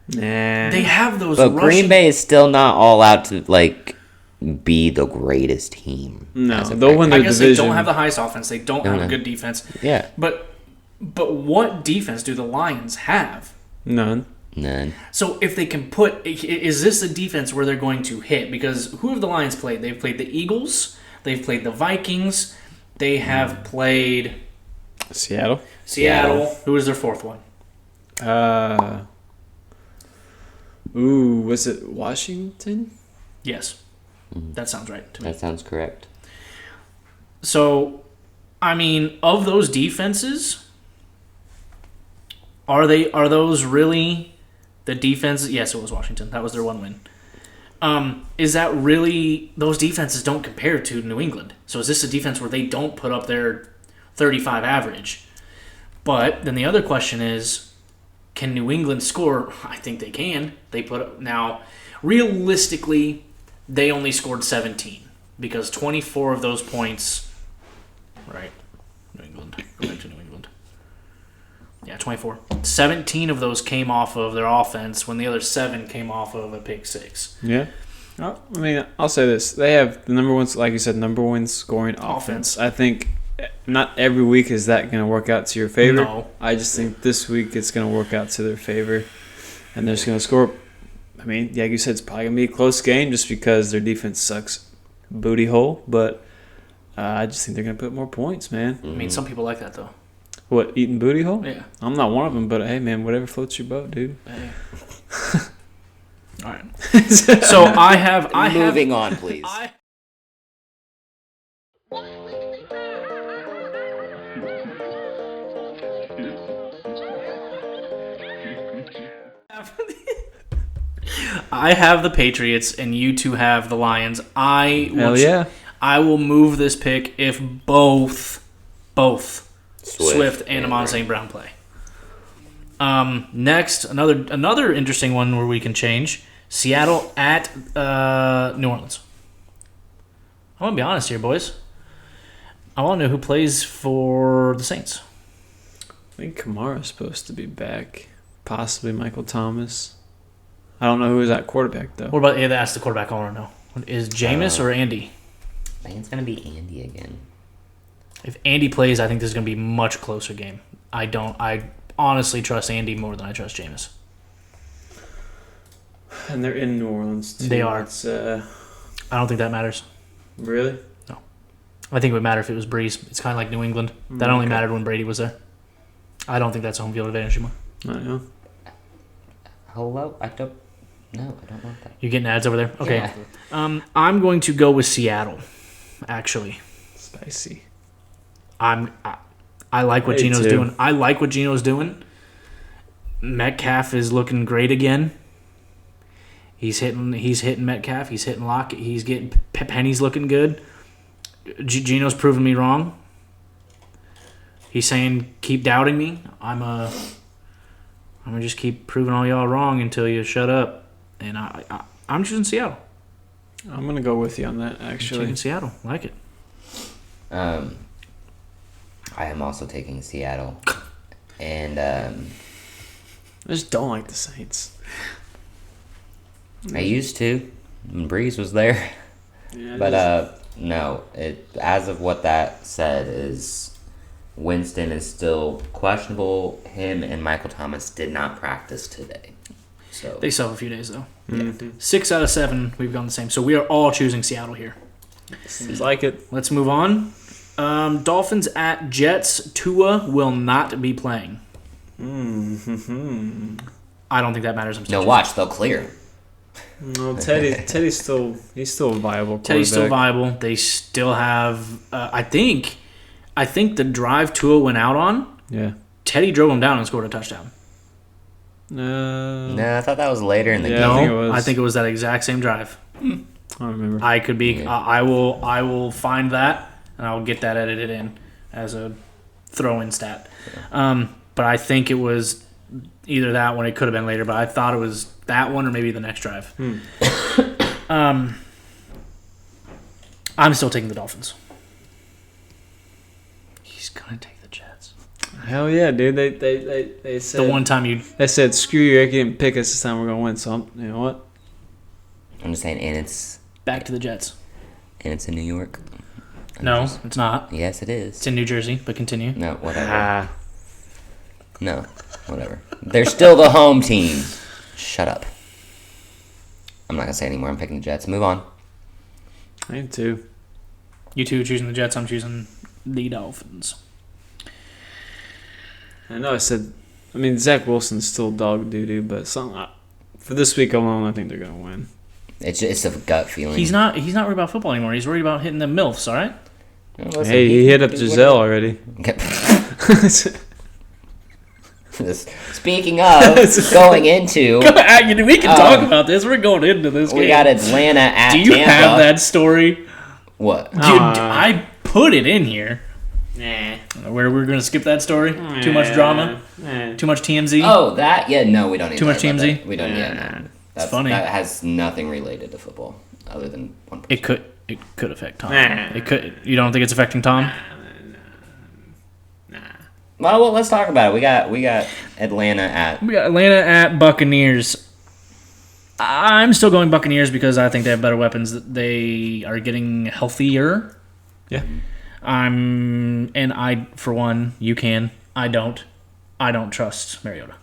Nah. They have those But Green Bay is still not all out to, like, be the greatest team. No, they'll win their division. I guess they don't have the highest offense. They don't have a good defense. Yeah. But what defense do the Lions have? None. So if they can put... Is this a defense where they're going to hit? Because who have the Lions played? They've played the Eagles. They've played the Vikings. They have played... Seattle. Who is their fourth one? Was it Washington? Yes. That sounds right to me. That sounds correct. So, I mean, of those defenses, are those really the defenses? Yes, it was Washington. That was their one win. Is that really... Those defenses don't compare to New England. So is this a defense where they don't put up their 35 average? But then the other question is, can New England score? I think they can. They put up... Now, realistically, they only scored 17 because 24 of those points... Right. New England. Go back to New England. Yeah, 24. 17 of those came off of their offense when the other 7 came off of a pick 6. Yeah. I mean, I'll say this. They have the number one, like you said, number one scoring offense. I think not every week is that going to work out to your favor. No. I just think this week it's going to work out to their favor. And they're just going to score. I mean, yeah, like you said, it's probably going to be a close game just because their defense sucks booty hole. But I just think they're going to put more points, man. I mean, some people like that, though. What, eating booty hole? Yeah. I'm not one of them, but hey, man, whatever floats your boat, dude. Hey. All right. So I have Moving on, please. I have the Patriots, and you two have the Lions. Hell yeah. I will move this pick if both Swift and Amon St. Brown play. Next, another interesting one where we can change. Seattle at New Orleans. I want to be honest here, boys. I want to know who plays for the Saints. I think Kamara's supposed to be back. Possibly Michael Thomas. I don't know who is at quarterback, though. What about, that's the quarterback I want to know. Is Jameis or Andy? I think it's going to be Andy again. If Andy plays, I think this is going to be a much closer game. I honestly trust Andy more than I trust Jameis. And they're in New Orleans, too. They are. I don't think that matters. Really? No. I think it would matter if it was Breeze. It's kind of like New England. That only mattered when Brady was there. I don't think that's home field advantage anymore. I know. Hello? I don't want that. You're getting ads over there? Okay. Yeah. I'm going to go with Seattle, actually. Spicy. I like what Geno's too. doing. I like what Geno's doing. Metcalf is looking great again. He's hitting Metcalf. He's hitting Lockett. He's getting Penny's looking good. Geno's proving me wrong. He's saying, keep doubting me. I'm gonna just keep proving all y'all wrong until you shut up. And I'm choosing Seattle. I'm gonna go with you on that. Actually, I'm choosing Seattle. I like it. I am also taking Seattle, and I just don't like the Saints. I used to when Breeze was there, Yeah, but no. As of what that said is Winston is still questionable. Him and Michael Thomas did not practice today. So They still have a few days, though. Mm-hmm. 6 out of 7, we've gone the same. So we are all choosing Seattle here. Seems like it. Let's move on. Dolphins at Jets. Tua will not be playing. I don't think that matters. No, watch. They'll clear. No, Teddy's still a viable quarterback. Teddy's still viable. They still have. I think the drive Tua went out on. Yeah. Teddy drove him down and scored a touchdown. No, I thought that was later in the game. I think it was that exact same drive. I don't remember. I could be. Yeah. I will find that and I'll get that edited in as a throw-in stat. But I think it was either that one. It could have been later, but I thought it was that one or maybe the next drive. I'm still taking the Dolphins. He's gonna take the Jets. Hell yeah, dude! They said the one time they said screw you, Eric, you didn't pick us this time. We're gonna win. So you know what? I'm just saying, and it's back to the Jets. And it's in New York. No, it's not. Yes, it is. It's in New Jersey, but continue. No, whatever. No, whatever. They're still the home team. Shut up. I'm not going to say anymore. I'm picking the Jets. Move on. I am too. You two are choosing the Jets. I'm choosing the Dolphins. I know I said... I mean, Zach Wilson's still dog doo-doo, but for this week alone, I think they're going to win. It's a gut feeling. He's not worried about football anymore. He's worried about hitting the MILFs, all right? Listen, hey, he hit up Giselle already. Speaking of going into... we can talk about this. We're going into this game. We got Atlanta at Tampa. Do you have that story? What? Dude, I put it in here. Nah. Where we're going to skip that story? Too much drama? Too much TMZ? Oh, that? Yeah, no, we don't need Too much TMZ? We don't need that. It's funny. That has nothing related to football other than one person. It could affect Tom. It could. You don't think it's affecting Tom? Nah. Well, let's talk about it. We got Atlanta at Buccaneers. I'm still going Buccaneers because I think they have better weapons. They are getting healthier. Yeah. For one, you can. I don't trust Mariota.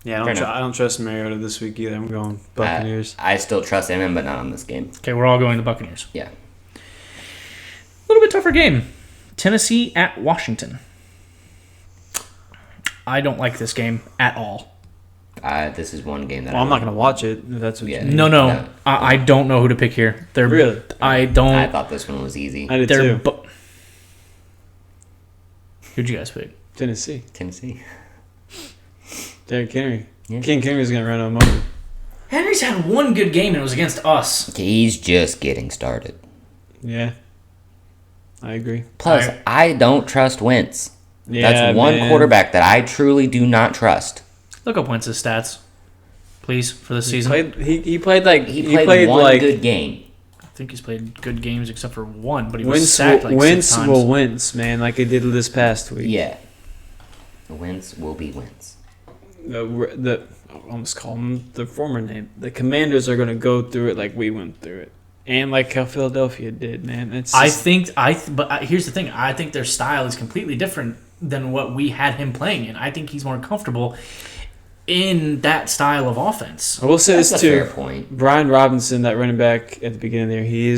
Yeah, I don't trust Mariota this week either. I'm going Buccaneers. I still trust him, but not on this game. Okay, we're all going the Buccaneers. Yeah. A little bit tougher game. Tennessee at Washington. I don't like this game at all. This is one game that I'm not going to watch it. If that's what you mean. No. I don't know who to pick here. Really? I don't. I thought this one was easy. I did too. Who'd you guys pick? Tennessee. Derrick Henry. Yeah. King Henry's going to run him over. Henry's had one good game and it was against us. He's just getting started. Yeah. I agree. Plus, I don't trust Wentz. Yeah, that's one quarterback that I truly do not trust. Look up Wentz's stats, please, for this season. He played one good game. I think he's played good games except for one, but he was sacked like 6 times. Will Wentz, man, like he did this past week. Yeah. Wentz will be Wentz. I almost call him the former name. The Commanders are going to go through it like we went through it. And like how Philadelphia did, man. But here's the thing. I think their style is completely different than what we had him playing in. I think he's more comfortable in that style of offense. I will say That's this a too. Fair point. Brian Robinson, that running back at the beginning there, he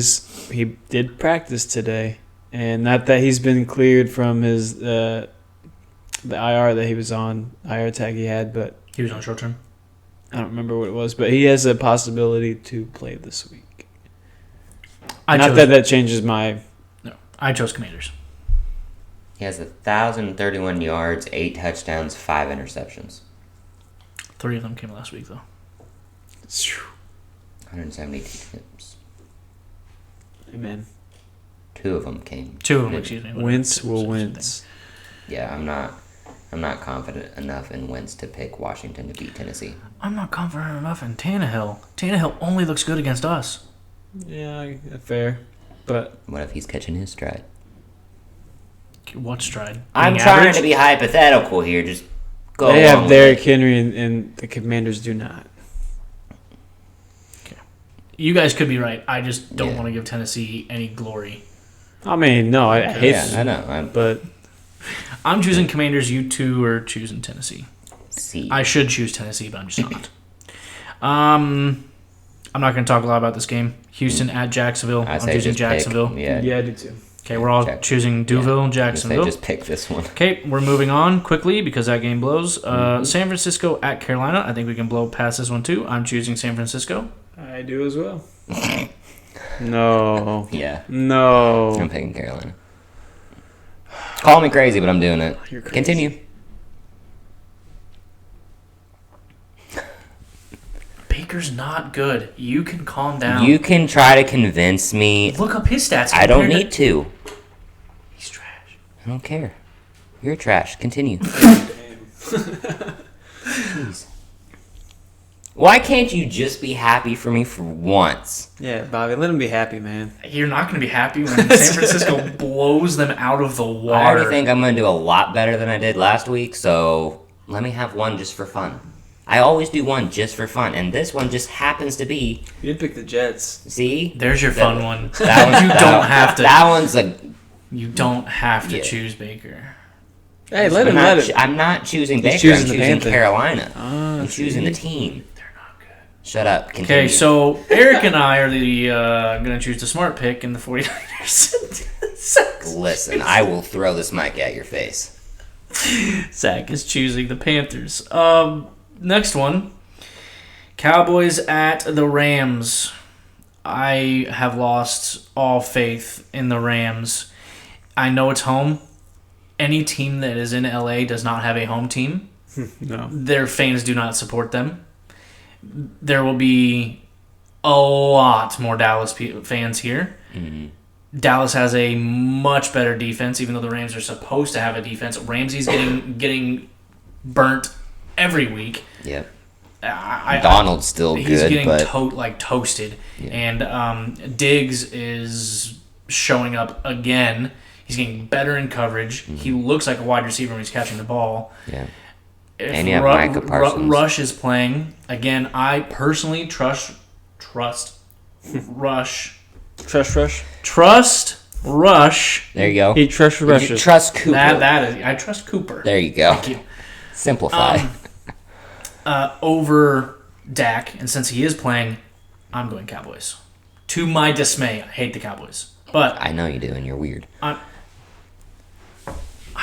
did practice today, and not that he's been cleared from his the IR that he was on, IR tag he had, but he was on short term. I don't remember what it was, but he has a possibility to play this week. That changes my. No, I chose Commanders. He has 1,031 yards, 8 touchdowns, 5 interceptions. 3 of them came last week, though. 172 tips. Amen. 2 of them came. 2 of them, excuse me. Wentz will Wentz. Yeah, I'm not confident enough in Wentz to pick Washington to beat Tennessee. I'm not confident enough in Tannehill. Tannehill only looks good against us. Yeah, fair. But what if he's catching his stride? What stride? I'm trying to be hypothetical here. Just go. They have Derrick Henry, and the Commanders do not. Okay. You guys could be right. I just don't want to give Tennessee any glory. I mean, no, I hate. Yeah, I know. But I'm choosing Commanders. You two are choosing Tennessee. See, I should choose Tennessee, but I'm just not. I'm not going to talk a lot about this game. Houston at Jacksonville. I'm choosing Jacksonville. Yeah, I do too. Okay, we're all choosing Duville, They Jacksonville. just pick this one. Okay, we're moving on quickly because that game blows. San Francisco at Carolina. I think we can blow past this one too. I'm choosing San Francisco. I do as well. No. Yeah. No. I'm picking Carolina. Call me crazy, but I'm doing it. You're crazy. Continue. Baker's not good. You can calm down. You can try to convince me. Look up his stats. I don't compared need to. He's trash. I don't care. You're trash. Continue. Jeez. Why can't you just be happy for me for once? Yeah, Bobby, let him be happy, man. You're not going to be happy when San Francisco blows them out of the water. I already think I'm going to do a lot better than I did last week, so let me have one just for fun. I always do one just for fun, and this one just happens to be. You didn't pick the Jets. See? There's your fun one. That one's, You don't have to. That one's a. You don't have to Yeah. choose Baker. Hey, let him let it. I'm not choosing Baker. choosing I'm the choosing Panther. Carolina. Ah, I'm choosing the team. They're not good. Shut up. Continue. Okay, so Eric and I are the going to choose the smart pick in the 49ers. Listen, I will throw this mic at your face. Zach is choosing the Panthers. Next one. Cowboys at the Rams. I have lost all faith in the Rams. I know it's home. Any team that is in LA does not have a home team. No. Their fans do not support them. There will be a lot more Dallas fans here. Mm-hmm. Dallas has a much better defense, even though the Rams are supposed to have a defense. Ramsey's getting burnt every week. Yep. Donald's still he's good, getting but toasted. Yeah. And Diggs is showing up again. He's getting better in coverage. Mm-hmm. He looks like a wide receiver when he's catching the ball. yeah. If And you have Micah Parsons. Rush is playing again. I personally trust Rush. Trust Rush. There you go. He trust You rushes. trust Cooper. That is. I trust Cooper. There you go. Thank you. Simplify. Over Dak, and since he is playing, I'm going Cowboys. To my dismay, I hate the Cowboys, but I know you do, and you're weird. I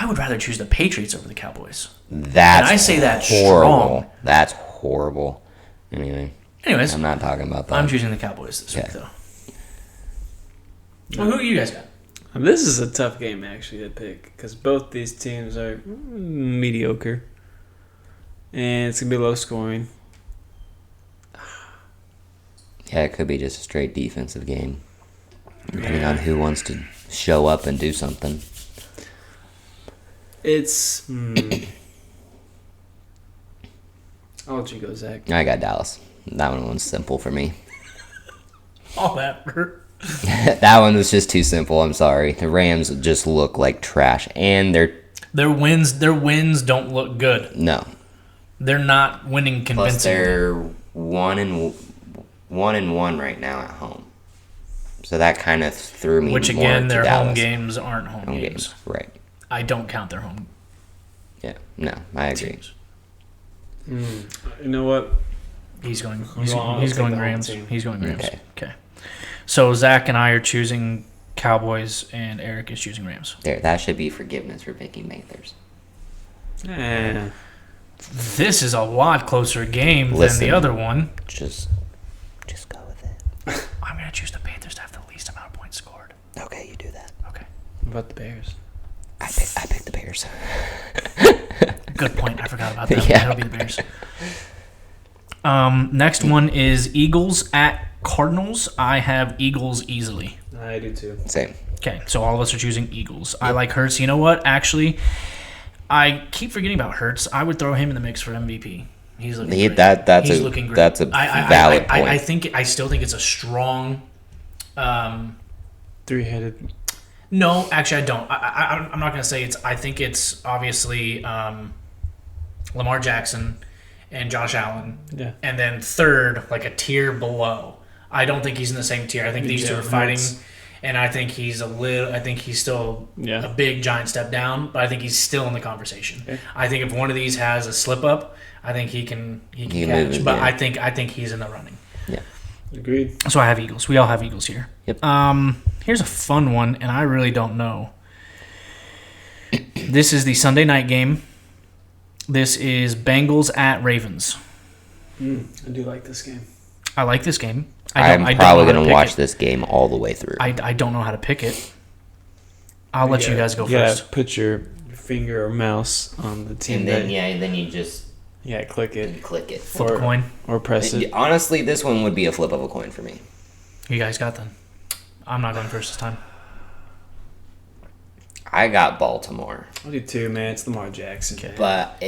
would rather choose the Patriots over the Cowboys. That's And I say that horrible. strong. That's horrible. Anyway, Anyways, I'm not talking about that. I'm choosing the Cowboys this week, Okay. though. Well, who you guys got? This is a tough game, actually, to pick, because both these teams are mediocre. And it's going to be low scoring. Yeah, it could be just a straight defensive game, depending on who wants to show up and do something. It's... I'll let you go, Zach. I got Dallas. That one was simple for me. All that hurt. That one was just too simple. I'm sorry. The Rams just look like trash, and Their wins don't look good. no. They're not winning Plus, convincingly. they're 1-1 right now at home. So that kind of threw me. Which more again, to their Dallas. home games aren't home Home games. games, right? I don't count their home Yeah. No, I agree. teams. You know what? He's going. I'll He's take going the home Rams. team. He's going Rams. Okay. Okay. So Zach and I are choosing Cowboys, and Eric is choosing Rams. There, that should be forgiveness for picking Panthers. This is a lot closer game Listen. than the other one. Just go with it. I'm going to choose the Panthers to have the least amount of points scored. Okay, you do that. Okay. What about the Bears? I picked the Bears. Good point. I forgot about that. Yeah. That'll be the Bears. Next one is Eagles at Cardinals. I have Eagles easily. I do too. Same. Okay, so all of us are choosing Eagles. I like Hurts. You know what? Actually, I keep forgetting about Hurts. I would throw him in the mix for MVP. He's looking great. He's looking great. That's a valid point. I still think it's a strong. Three-headed. No, actually, I don't. I'm not going to say it's. I think it's obviously Lamar Jackson and Josh Allen. Yeah. And then third, like a tier below. I don't think he's in the same tier. I think these two are fighting, and I think he's still a big giant step down, but I think he's still in the conversation. Okay. I think if one of these has a slip up, I think he can catch. move, but yeah. I think he's in the running. Agreed. So I have Eagles. We all have Eagles here. Yep. Here's a fun one, and I really don't know. This is the Sunday night game. This is Bengals at Ravens. I do like this game. I like this game. I'm probably going to watch this game all the way through. I don't know how to pick it. I'll let you guys go Yeah, first. put your finger or mouse on the team. And then you just click it. Flip a coin. Or press it. Honestly, this one would be a flip of a coin for me. You guys got them. I'm not going first this time. I got Baltimore. I do too, man. It's Lamar Jackson. Okay. But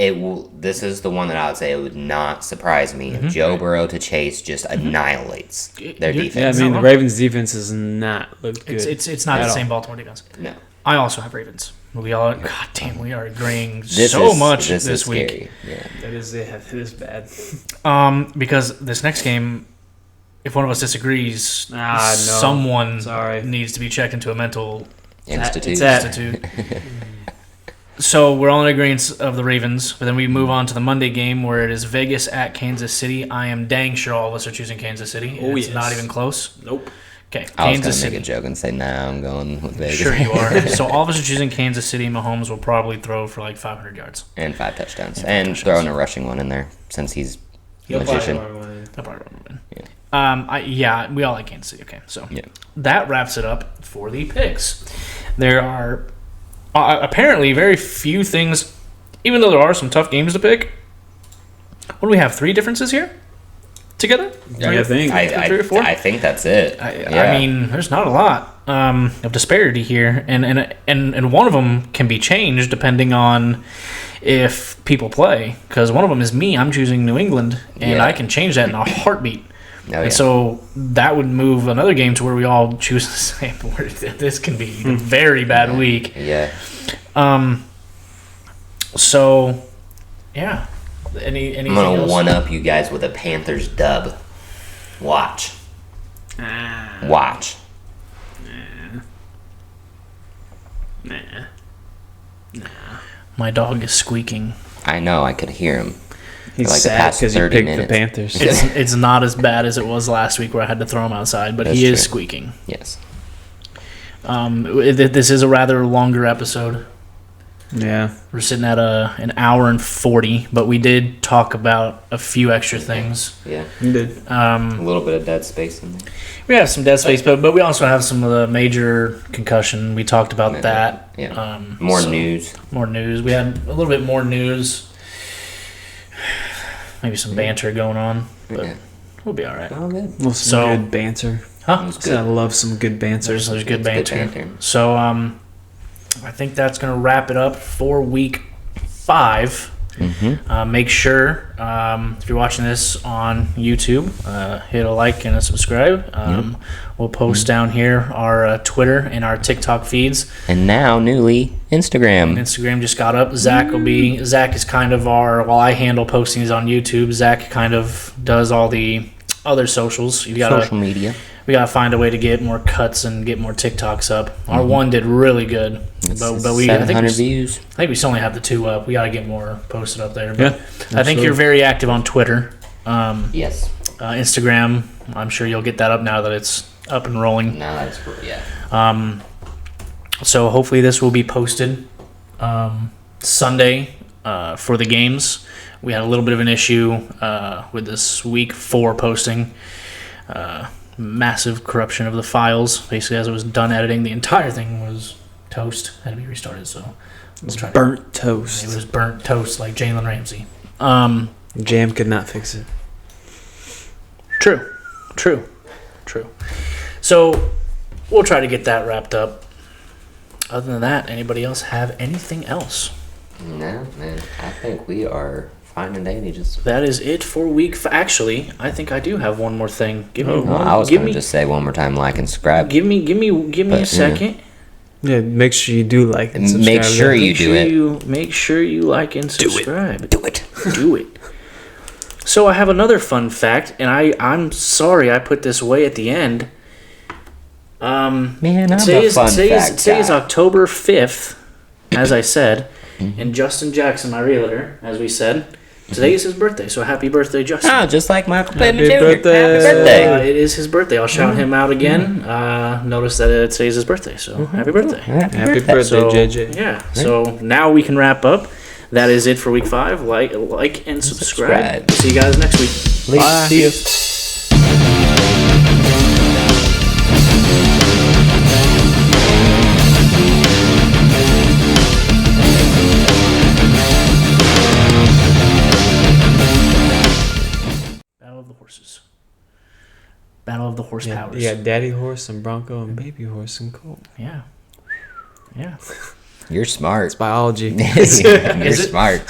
this is the one that I would say it would not surprise me if Joe Burrow to Chase just annihilates their defense. Yeah, I mean, the Ravens' defense has not looked good. It's not the same Baltimore defense. No. I also have Ravens. We are agreeing much this week. Scary. Yeah. It is bad. Because this next game, if one of us disagrees, someone needs to be checked into a mental institute. So we're all in agreement of the Ravens, but then we move on to the Monday game where it is Vegas at Kansas City. I am dang sure all of us are choosing Kansas City. It's not even close. Nope. Okay, I was Kansas going to City. make a joke and say, I'm going with Vegas. Sure you are. So all of us are choosing Kansas City. Mahomes will probably throw for like 500 yards. And 5 touchdowns. And throwing a rushing one in there since he's a magician. He'll probably run one. Yeah. We all like Kansas City. Okay, so that wraps it up for the picks. There are apparently very few things, even though there are some tough games to pick. What do we have? 3 differences here? Together? I think. 3 or 4? I think that's it. I mean, there's not a lot of disparity here, and one of them can be changed depending on if people play. Because one of them is me. I'm choosing New England, and I can change that in a heartbeat. And so that would move another game to where we all choose the same. This can be a very bad week. Yeah. So, yeah. Anything I'm going to else? one-up you guys with a Panthers dub. Watch. Watch. My dog is squeaking. I know. I could hear him. He's like sad because you picked the Panthers. It's not as bad as it was last week where I had to throw him outside, but he is squeaking. Yes. This is a rather longer episode. Yeah. We're sitting at an hour and 40, but we did talk about a few extra things. Yeah. You did. A little bit of dead space in there. We have some dead space, but we also have some of the major concussion. We talked about that. Yeah. More news. More news. We had a little bit more news. Maybe some banter going on, but we'll be all right. Oh, good. Good banter. Huh? I love some good banter. There's good banter. So, I think that's going to wrap it up for week 5. Mm-hmm. Make sure, if you're watching this on YouTube, hit a like and a subscribe. We'll post down here our Twitter and our TikTok feeds. And now, newly, Instagram. Instagram just got up. Zach is kind of while I handle postings on YouTube, Zach kind of does all the other socials. Social media. We gotta find a way to get more cuts and get more TikToks up. Our one did really good, but we 700 views. I think we still only have the 2 up. We gotta get more posted up there. But Yeah, I think you're very active on Twitter. Yes. Instagram. I'm sure you'll get that up now that it's up and rolling. No, that's cool. Yeah. So hopefully this will be posted Sunday for the games. We had a little bit of an issue with this week 4 posting. Massive corruption of the files. Basically, as it was done editing, the entire thing was toast. Had to be restarted. So let's try. Burnt toast. It was burnt toast like Jalen Ramsey. Jam could not fix it. True. So we'll try to get that wrapped up. Other than that, anybody else have anything else? No, man. I think we are fine and dandy. That is it for week. Actually, I think I do have one more thing. Give me one. I was going to just say one more time, like and subscribe. Give me a second. Yeah, make sure you do like and subscribe. Make sure you do it. Make sure you like and subscribe. Do it. Do it. So I have another fun fact, and I'm sorry I put this way at the end. Man, I'm today a fun fact Today is guy. October 5th, as I said, and Justin Jackson, my realtor, as we said, Today is his birthday, so happy birthday, Justin. Oh, just like Michael Pittman Jr. Happy birthday. Happy birthday. It is his birthday. I'll shout him out again. Notice that today's his birthday, so happy birthday. Happy birthday, So, JJ. Yeah, so now we can wrap up. That is it for week 5. Like and subscribe. See you guys next week. Bye. See you. Battle of the horses. Battle of the horse powers. You got Daddy Horse and Bronco and Baby Horse and Colt. Yeah. Yeah. You're smart. It's biology. You're smart.